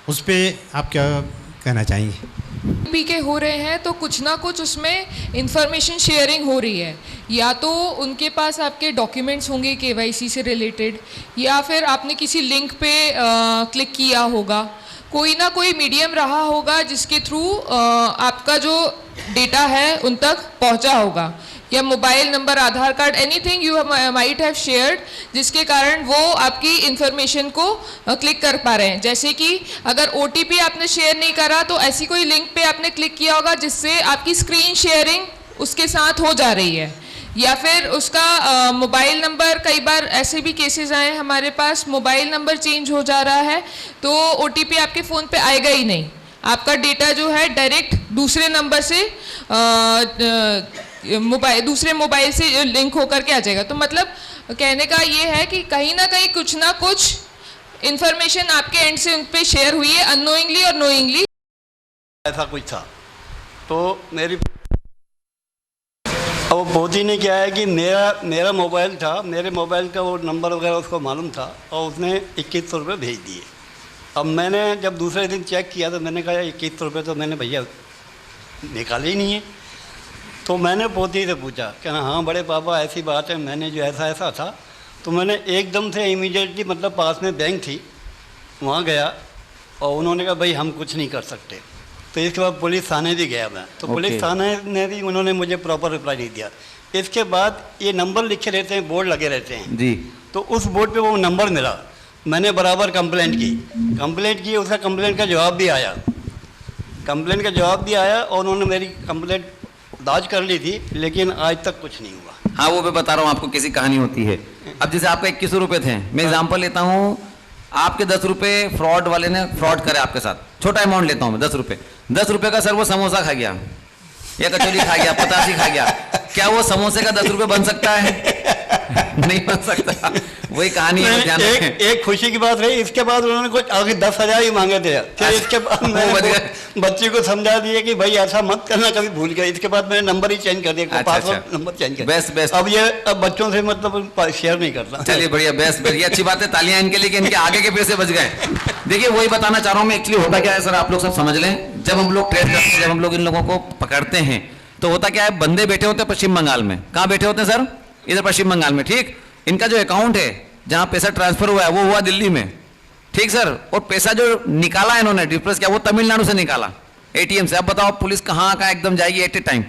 उस पर आप क्या कहना चाहेंगे? भी के हो रहे हैं तो कुछ ना कुछ उसमें इंफॉर्मेशन शेयरिंग हो रही है, या तो उनके पास आपके डॉक्यूमेंट्स होंगे केवाईसी से रिलेटेड, या फिर आपने किसी लिंक पे क्लिक किया होगा, कोई ना कोई मीडियम रहा होगा जिसके थ्रू आपका जो डेटा है उन तक पहुंचा होगा, या mobile number, Aadhaar card, anything you might have shared, जिसके कारण वो आपकी इंफॉर्मेशन को क्लिक कर पा रहे हैं। जैसे कि अगर ओटीपी आपने शेयर नहीं करा तो ऐसी कोई लिंक पे आपने क्लिक किया होगा जिससे आपकी स्क्रीन शेयरिंग उसके साथ हो जा रही है, या फिर उसका मोबाइल नंबर, कई बार ऐसे भी केसेस आए हैं हमारे पास, मोबाइल नंबर चेंज हो जा रहा है तो ओटीपी आपके फ़ोन पे आएगा ही नहीं, आपका डेटा जो है डायरेक्ट दूसरे नंबर से दूसरे मोबाइल से लिंक होकर के आ जाएगा। तो मतलब कहने का ये है कि कहीं ना कुछ इंफॉर्मेशन आपके एंड से उन पे शेयर हुई है, अननोइंगली और नोइंगली। ऐसा कुछ था तो मेरी अब मोदी ने क्या है कि मेरा मोबाइल था, मेरे मोबाइल का वो नंबर वगैरह उसको मालूम था और उसने 2100 रुपये भेज दिए। अब मैंने जब दूसरे दिन चेक किया तो मैंने कहा 2100 रुपये तो मैंने भैया निकाले ही नहीं है। तो मैंने पोती से पूछा, कहना हाँ बड़े पापा ऐसी बात है, मैंने जो ऐसा था। तो मैंने एकदम से इमीडिएटली, मतलब पास में बैंक थी, वहाँ गया और उन्होंने कहा भाई हम कुछ नहीं कर सकते। तो इसके बाद पुलिस थाने भी गया मैं, तो पुलिस थाने ने भी उन्होंने मुझे प्रॉपर रिप्लाई नहीं दिया। इसके बाद ये नंबर लिखे रहते हैं, बोर्ड लगे रहते हैं जी, तो उस बोर्ड पे वो नंबर मिला, मैंने बराबर कंप्लेंट की, उसका कंप्लेंट का जवाब भी आया, और उन्होंने मेरी कंप्लेंट दर्ज कर ली थी, लेकिन आज तक कुछ नहीं हुआ। हाँ, वो मैं बता रहा हूँ आपको कैसी कहानी होती है। अब जैसे आपका 2100 रुपये थे, मैं एग्जाम्पल लेता हूँ, आपके 10 रुपये फ्रॉड वाले ने फ्रॉड करे आपके साथ, छोटा अमाउंट लेता हूँ मैं, 10 रुपये का सर वो समोसा खा गया या कचौरी खा गया, पतासी खा गया, क्या वो समोसे का 10 रुपये बन सकता है? नहीं बन सकता। वही कहानी है, ध्यान रखें। एक खुशी की बात रही, इसके बाद उन्होंने कुछ आगे 10,000 ही मांगे थे। फिर इसके बाद मैंने बच्चे को समझा दिया कि भाई ऐसा मत करना, कभी भूल गया। इसके बाद मैंने नंबर ही चेंज कर दिया, पासवर्ड नंबर चेंज कर दिया। बेस्ट। अब बच्चों से मतलब शेयर नहीं करता। चलिए बढ़िया, बेस्ट, ये अच्छी बात है, तालियां इनके लिए कि इनके आगे के पैसे बच गए। देखिए वही बताना चाह रहा हूँ मैं, एक्चुअली होता क्या है सर, आप लोग सब समझ लें, जब हम लोग ट्रेड करते हैं, जब हम लोग इन लोगों को पकड़ते हैं तो होता क्या है, बंदे बैठे होते हैं पश्चिम बंगाल में। कहाँ बैठे होते हैं सर? इधर पश्चिम बंगाल में, ठीक। इनका जो अकाउंट है जहां पैसा ट्रांसफर हुआ है वो हुआ दिल्ली में, ठीक सर। और पैसा जो निकाला इन्होंने डिफरेंस क्या, वो तमिलनाडु से निकाला एटीएम से। अब बताओ पुलिस कहाँ एकदम जाएगी एट ए टाइम?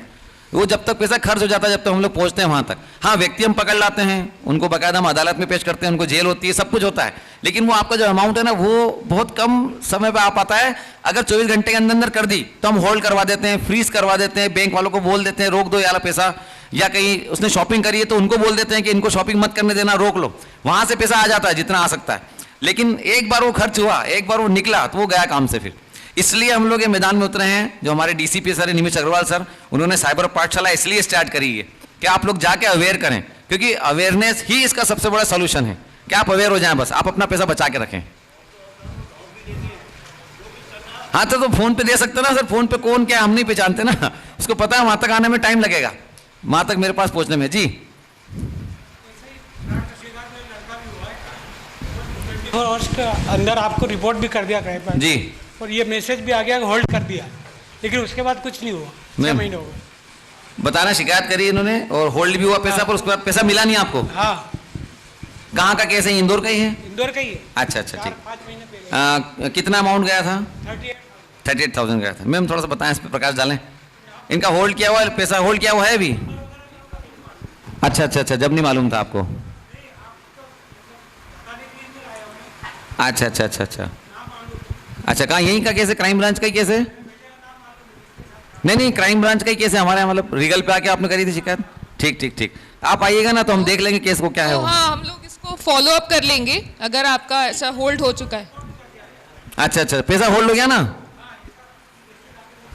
वो जब तक पैसा खर्च हो जाता है, जब तक हम लोग पहुंचते हैं वहां तक। हाँ, व्यक्ति हम पकड़ लाते हैं, उनको बाकायदा हम अदालत में पेश करते हैं, उनको जेल होती है, सब कुछ होता है, लेकिन वो आपका जो अमाउंट है ना वो बहुत कम समय पे आ पाता है। अगर 24 घंटे के अंदर कर दी तो हम होल्ड करवा देते हैं, फ्रीज करवा देते हैं, बैंक वालों को बोल देते हैं रोक दो यार पैसा, या कहीं उसने शॉपिंग करी है तो उनको बोल देते हैं कि इनको शॉपिंग मत करने देना, रोक लो, वहां से पैसा आ जाता है जितना आ सकता है। लेकिन एक बार वो खर्च हुआ, एक बार वो निकला तो वो गया काम से फिर। इसलिए हम लोग ये मैदान में उतरे हैं। जो हमारे डीसीपी सर निमिष अग्रवाल सर, उन्होंने साइबर पाठशाला इसलिए स्टार्ट करी है कि आप लोग जाके अवेयर करें, क्योंकि अवेयरनेस ही इसका सबसे बड़ा सोल्यूशन है कि आप अवेयर हो जाएं, बस आप अपना पैसा बचा के रखें। हाँ तो फोन पे दे सकते ना सर, फोन पे कौन क्या हम नहीं पहचानते ना, उसको पता है वहां तक आने में टाइम लगेगा, वहां तक मेरे पास पहुंचने में। जी और उसके अंदर आपको रिपोर्ट भी कर दिया क्राइम जी, और ये मैसेज भी आ गया होल्ड कर दिया, लेकिन उसके बाद कुछ नहीं हुआ। 6 महीने हो गए। बताना, शिकायत करी इन्होंने और होल्ड भी हुआ पैसा, पर उसके बाद पैसा मिला नहीं आपको। हाँ, कहाँ का केस है? इंदौर का ही है? इंदौर का ही है। अच्छा अच्छा, ठीक। 5 महीने पहले कितना अमाउंट गया था? 38,000 गया था। मैम थोड़ा सा बताएं, इस पर प्रकाश डालें। इनका होल्ड किया हुआ है पैसा, होल्ड किया हुआ है अभी? अच्छा अच्छा अच्छा, जब नहीं मालूम था आपको? अच्छा अच्छा अच्छा अच्छा अच्छा, कहाँ यहीं का केस है? क्राइम ब्रांच का ही केस है? नहीं नहीं, क्राइम ब्रांच का ही केस है हमारे यहाँ, मतलब रीगल पे आके आपने करी थी शिकायत? ठीक ठीक ठीक, आप आइएगा ना तो हम देख लेंगे केस को क्या है तो वो। हाँ, हम लोग इसको फॉलो अप कर लेंगे अगर आपका ऐसा होल्ड हो चुका है। अच्छा अच्छा, पैसा होल्ड हो गया ना?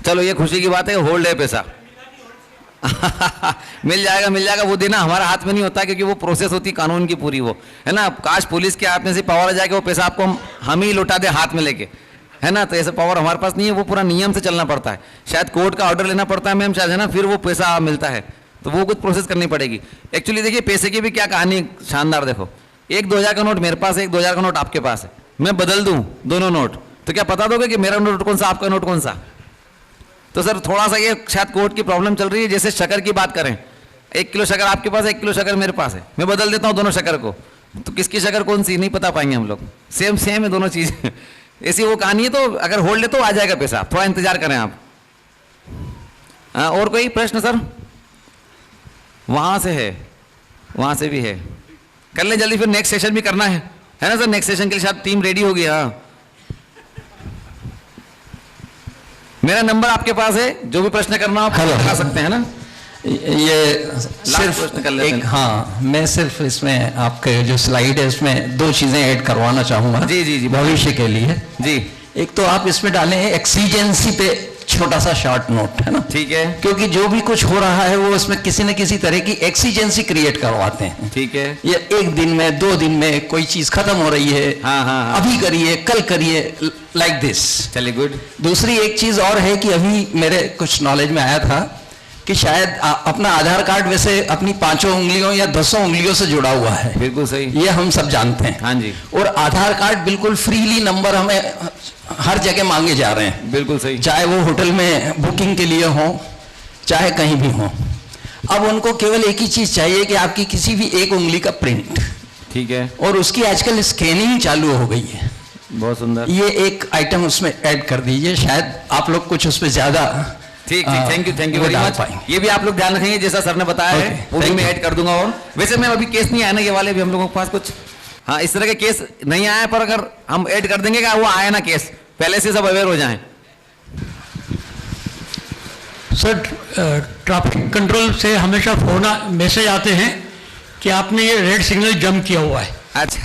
चलो ये खुशी की बात है, होल्ड है पैसा। मिल जाएगा वो देना हमारा हाथ में नहीं होता, क्योंकि वो प्रोसेस होती कानून की पूरी, वो है ना। काश पुलिस के हाथ में से पावर आ जाए कि वो पैसा आपको हम ही लौटा दे हाथ में लेके, है ना। तो ऐसा पावर हमारे पास नहीं है, वो पूरा नियम से चलना पड़ता है, शायद कोर्ट का ऑर्डर लेना पड़ता है मैम, शायद, है ना, फिर वो पैसा मिलता है, तो वो कुछ प्रोसेस करनी पड़ेगी। एक्चुअली देखिए पैसे की भी क्या कहानी शानदार, देखो एक 2000 का नोट मेरे पास है, एक 2000 का नोट आपके पास है, मैं बदल दूं दोनों नोट, तो क्या पता दोगे कि मेरा नोट कौन सा, आपका नोट कौन सा? तो सर थोड़ा सा ये शायद कोर्ट की प्रॉब्लम चल रही है। जैसे शक्कर की बात करें, 1 किलो शक्कर आपके पास है, 1 किलो शक्कर मेरे पास है, मैं बदल देता हूँ दोनों शक्कर को, तो किसकी शक्कर कौन सी नहीं पता पाएंगे हम लोग, सेम सेम है दोनों चीज़ें। ऐसी वो कहानी है। तो अगर होल्ड है तो आ जाएगा पैसा, थोड़ा इंतजार करें आप। हाँ, और कोई प्रश्न सर? वहाँ से है, वहाँ से भी है, कर ले जल्दी, फिर नेक्स्ट सेशन भी करना है ना सर। नेक्स्ट सेशन के लिए शायद टीम रेडी होगी। हाँ, मेरा नंबर आपके पास है, जो भी प्रश्न करना आप लगा सकते हैं ना। ये सिर्फ प्रश्न कर लेते एक, हैं। हाँ, मैं सिर्फ इसमें आपके जो स्लाइड है उसमें 2 चीजें ऐड करवाना चाहूंगा जी जी जी, भविष्य के लिए। जी एक तो आप इसमें डालें एक्सीजेंसी पे छोटा सा शॉर्ट नोट, है ना, ठीक है, क्योंकि जो भी कुछ हो रहा है वो उसमें किसी न किसी तरह की एक्सीजेंसी क्रिएट करवाते हैं। ठीक है, ये 1 दिन में 2 दिन में कोई चीज खत्म हो रही है, हाँ हाँ हाँ, अभी करिए, कल करिए, लाइक दिस। चलिए गुड। दूसरी एक चीज और है कि अभी मेरे कुछ नॉलेज में आया था कि शायद अपना आधार कार्ड वैसे अपनी 5 उंगलियों या 10 उंगलियों से जुड़ा हुआ है, बिल्कुल सही, ये हम सब जानते हैं। हाँ जी, और आधार कार्ड बिल्कुल फ्रीली नंबर हमें हर जगह मांगे जा रहे हैं, बिल्कुल सही, चाहे वो होटल में बुकिंग के लिए हो, चाहे कहीं भी हो। अब उनको केवल एक ही चीज चाहिए कि आपकी किसी भी एक उंगली का प्रिंट, ठीक है, और उसकी आजकल स्कैनिंग चालू हो गई है। बहुत सुंदर, ये एक आइटम उसमें ऐड कर दीजिए, शायद आप लोग कुछ उसमें ज्यादा। ठीक ठीक, थैंक यू वेरी मच। ये भी आप लोग ध्यान रखेंगे जैसा सर ने बताया है, वो भी मैं ऐड कर दूंगा। और वैसे मैं अभी केस नहीं आया ना, ये वाले भी हम लोगों के पास कुछ, हाँ, इस तरह के केस नहीं आया, पर अगर हम ऐड कर देंगे कि वो आया ना केस, पहले से सब अवेयर हो जाएं। सर, ट्रैफिक कंट्रोल से हमेशा फोन मैसेज आते हैं कि आपने ये रेड सिग्नल जंप किया हुआ है। अच्छा,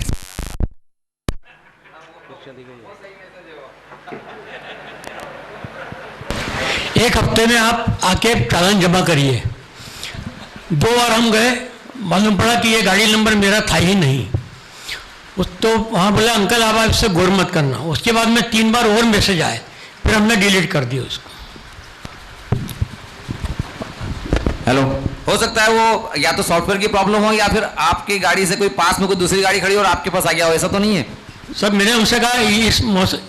एक हफ्ते में आप आके चालान जमा करिए। 2 बार हम गए, मालूम पड़ा कि ये गाड़ी नंबर मेरा था ही नहीं। उस तो वहाँ बोला अंकल आप इससे गौर मत करना। उसके बाद में 3 बार और मैसेज आए, फिर हमने डिलीट कर दिया उसको। हेलो, हो सकता है वो या तो सॉफ्टवेयर की प्रॉब्लम हो, या फिर आपकी गाड़ी से कोई पास में कोई दूसरी गाड़ी खड़ी और आपके पास आ गया हो, ऐसा तो नहीं है? सर मैंने उनसे कहा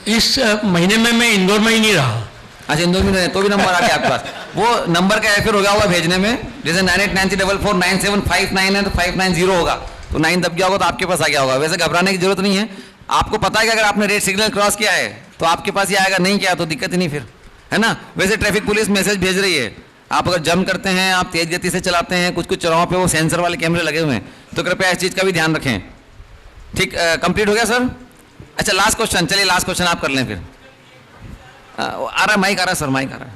इस महीने में मैं इंदौर में ही नहीं रहा। अच्छा, इंदौर में नहीं, तो भी नंबर आ गया आपके पास। वो नंबर का एफर हो गया होगा भेजने में, जैसे 9893449759 होगा, तो 9 दब गया होगा तो आपके पास आ गया होगा। वैसे घबराने की जरूरत नहीं है। आपको पता है कि अगर आपने रेड सिग्नल क्रॉस किया है तो आपके पास ही आएगा, नहीं किया तो दिक्कत ही नहीं फिर, है ना। वैसे ट्रैफिक पुलिस मैसेज भेज रही है, आप अगर जम करते हैं, आप तेज गति से चलाते हैं, कुछ कुछ चौराहों पे वो सेंसर वाले कैमरे लगे हुए हैं, तो कृपया इस चीज़ का भी ध्यान रखें। ठीक, कंप्लीट हो गया सर? अच्छा, लास्ट क्वेश्चन, चलिए लास्ट क्वेश्चन आप कर लें फिर। आ रहा है, माइक आ रहा है सर, माइक आ रहा है,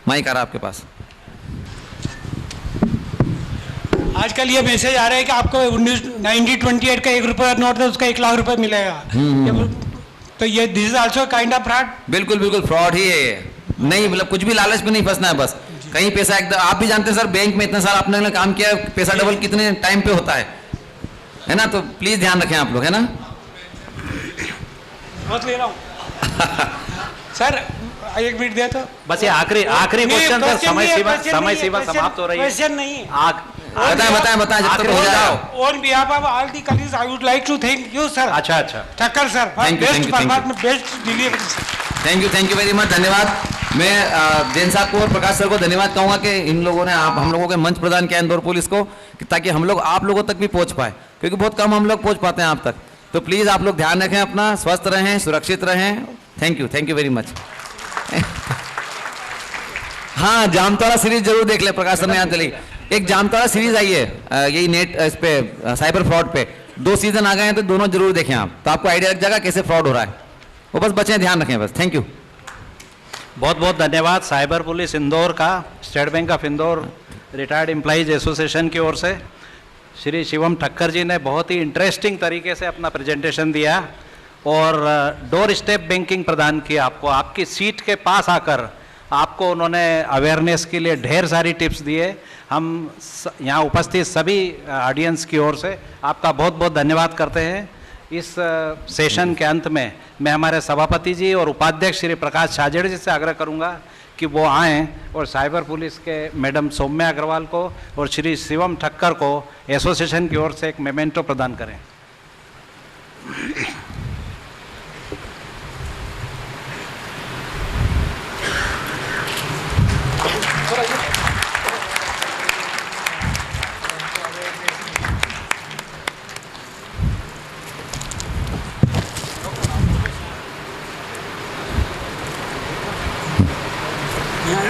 माइक आ रहा है आपके पास। आजकल ये मैसेज आ रहा है कि आपको 1928 का 1 रुपया नोट है, उसका 1 लाख रुपए मिलेगा। तो ये this is also kind of fraud. बिल्कुल बिल्कुल फ्रॉड ही है ये। नहीं मतलब कुछ भी लालच में नहीं फंसना है, बस कहीं पैसा एकदम, आप भी जानते हैं सर, बैंक में इतने साल आपने काम किया, पैसा डबल कितने टाइम पे होता है ना? तो प्लीज ध्यान रखें आप लोग, है ना? बहुत ले रहा हूँ सर, 1 मिनट दे तो बस ये आखिरी क्वेश्चन सर, समय सीमा समाप्त हो रही है। क्वेश्चन नहीं है। बताएं जब तक हो जाओ। On behalf of all the colleagues I would like to thank you sir. अच्छा Thakkar sir, best performance, best delivery. Thank you very much, धन्यवाद। मैं जैन साहब को और प्रकाश सर को धन्यवाद कहूंगा कि इन लोगों ने हम लोगों के मंच प्रदान किया इंदौर पुलिस को, ताकि हम लोग आप लोगों तक भी पहुंच पाए, क्योंकि बहुत कम हम लोग पहुंच पाते हैं आप तक। तो प्लीज आप लोग ध्यान रखें अपना, स्वस्थ रहें, सुरक्षित रहें। Thank you very much. हाँ, जामताड़ा सीरीज जरूर देख ले, प्रकाश सर ने याद दिलाई। एक जामताड़ा सीरीज आई है यही नेट इस पे साइबर फ्रॉड पे, 2 सीजन आ गए हैं, तो दोनों जरूर देखें आप, तो आपको आइडिया लग जाएगा कैसे फ्रॉड हो रहा है। वो बस बच्चे ध्यान रखें बस। थैंक यू, बहुत बहुत धन्यवाद। साइबर पुलिस इंदौर का, state bank of Indore retired employees association की ओर से श्री शिवम ठक्कर जी ने बहुत ही इंटरेस्टिंग तरीके से अपना प्रेजेंटेशन दिया और डोर स्टेप बैंकिंग प्रदान किया आपको। आपकी सीट के पास आकर आपको उन्होंने अवेयरनेस के लिए ढेर सारी टिप्स दिए। हम यहाँ उपस्थित सभी ऑडियंस की ओर से आपका बहुत बहुत धन्यवाद करते हैं। इस सेशन के अंत में मैं हमारे सभापति जी और उपाध्यक्ष श्री प्रकाश छाजेड़ जी से आग्रह करूंगा कि वो आएँ और साइबर पुलिस के मैडम सौम्या अग्रवाल को और श्री शिवम ठक्कर को एसोसिएशन की ओर से एक मेमेंटो प्रदान करें।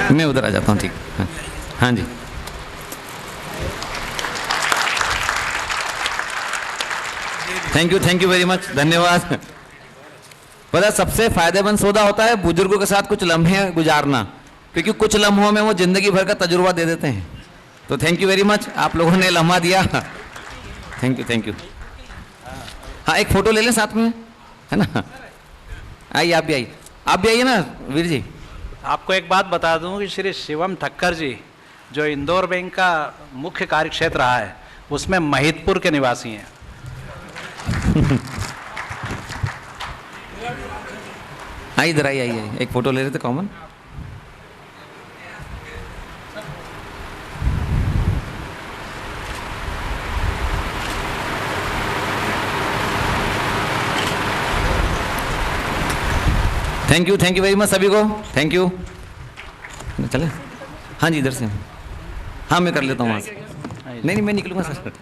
मैं उधर आ जाता हूँ, ठीक। हाँ जी, थैंक यू वेरी मच, धन्यवाद। पता सबसे फायदेमंद सौदा होता है बुजुर्गों के साथ कुछ लम्हे गुजारना, क्योंकि कुछ लम्हों में वो जिंदगी भर का तजुर्बा दे देते हैं। तो थैंक यू वेरी मच, आप लोगों ने लम्हा दिया। Thank you. हाँ, एक फोटो ले लें साथ में, है ना? आइए, आप भी आइए ना वीर जी। आपको एक बात बता दूं कि श्री शिवम ठक्कर जी जो इंदौर बैंक का मुख्य कार्यक्षेत्र रहा है, उसमें महिदपुर के निवासी हैं। इधर आइए, एक फोटो ले रहे थे common. Thank you very much सभी को, थैंक यू। चले, हाँ जी, इधर से। हाँ, मैं कर लेता हूँ वहाँ से। नहीं, मैं निकलूँगा सर।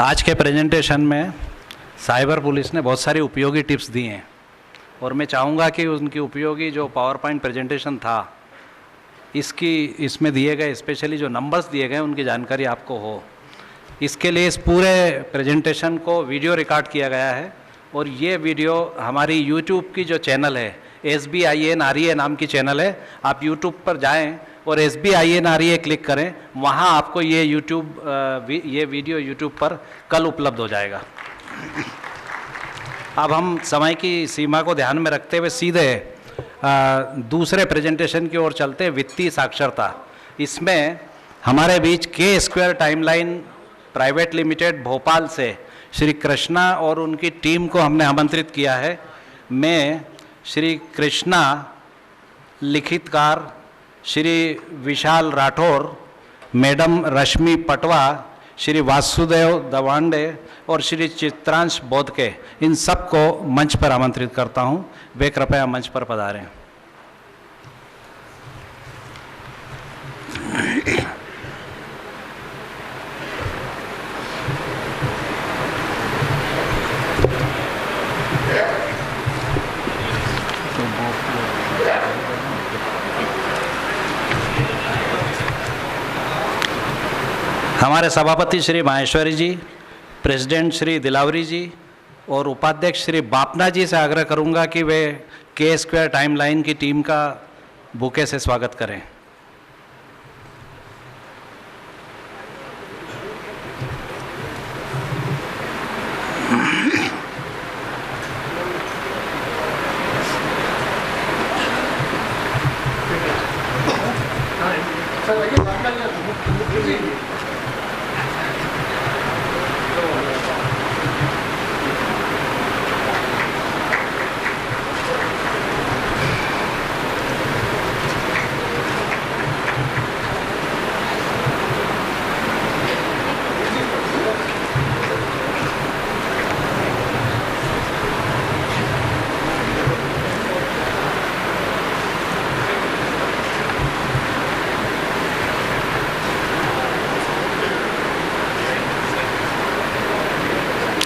आज के प्रेजेंटेशन में साइबर पुलिस ने बहुत सारी उपयोगी टिप्स दी हैं और मैं चाहूँगा कि उनकी उपयोगी जो पावर पॉइंट प्रेजेंटेशन था, इसमें दिए गए स्पेशली जो नंबर्स दिए गए उनकी जानकारी आपको हो। इसके लिए इस पूरे प्रेजेंटेशन को वीडियो रिकॉर्ड किया गया है और ये वीडियो हमारी यूट्यूब की जो चैनल है, SBINREA नाम की चैनल है, आप यूट्यूब पर जाएं और SBINREA क्लिक करें, वहाँ आपको ये वीडियो यूट्यूब पर कल उपलब्ध हो जाएगा। अब हम समय की सीमा को ध्यान में रखते हुए सीधे दूसरे प्रेजेंटेशन की ओर चलते हैं, वित्तीय साक्षरता। इसमें हमारे बीच K-Square timeline private limited Bhopal से श्री कृष्णा और उनकी टीम को हमने आमंत्रित किया है। मैं श्री कृष्णा, लिखितकार श्री विशाल राठौर, मैडम रश्मि पटवा, श्री वासुदेव दवांडे और श्री चित्रांश बोधके, इन सब को मंच पर आमंत्रित करता हूं। वे कृपया मंच पर पधारें। हमारे सभापति श्री माहेश्वरी जी, प्रेसिडेंट श्री दिलावरी जी और उपाध्यक्ष श्री बापना जी से आग्रह करूंगा कि वे के स्क्वायर टाइमलाइन की टीम का बुके से स्वागत करें।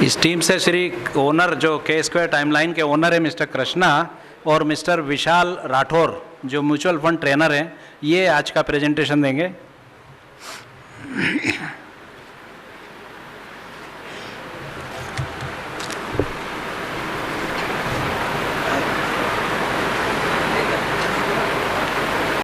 इस टीम से श्री ओनर जो के स्क्वायर टाइमलाइन के ओनर है मिस्टर कृष्णा और मिस्टर विशाल राठौर जो म्यूचुअल फंड ट्रेनर हैं, ये आज का प्रेजेंटेशन देंगे।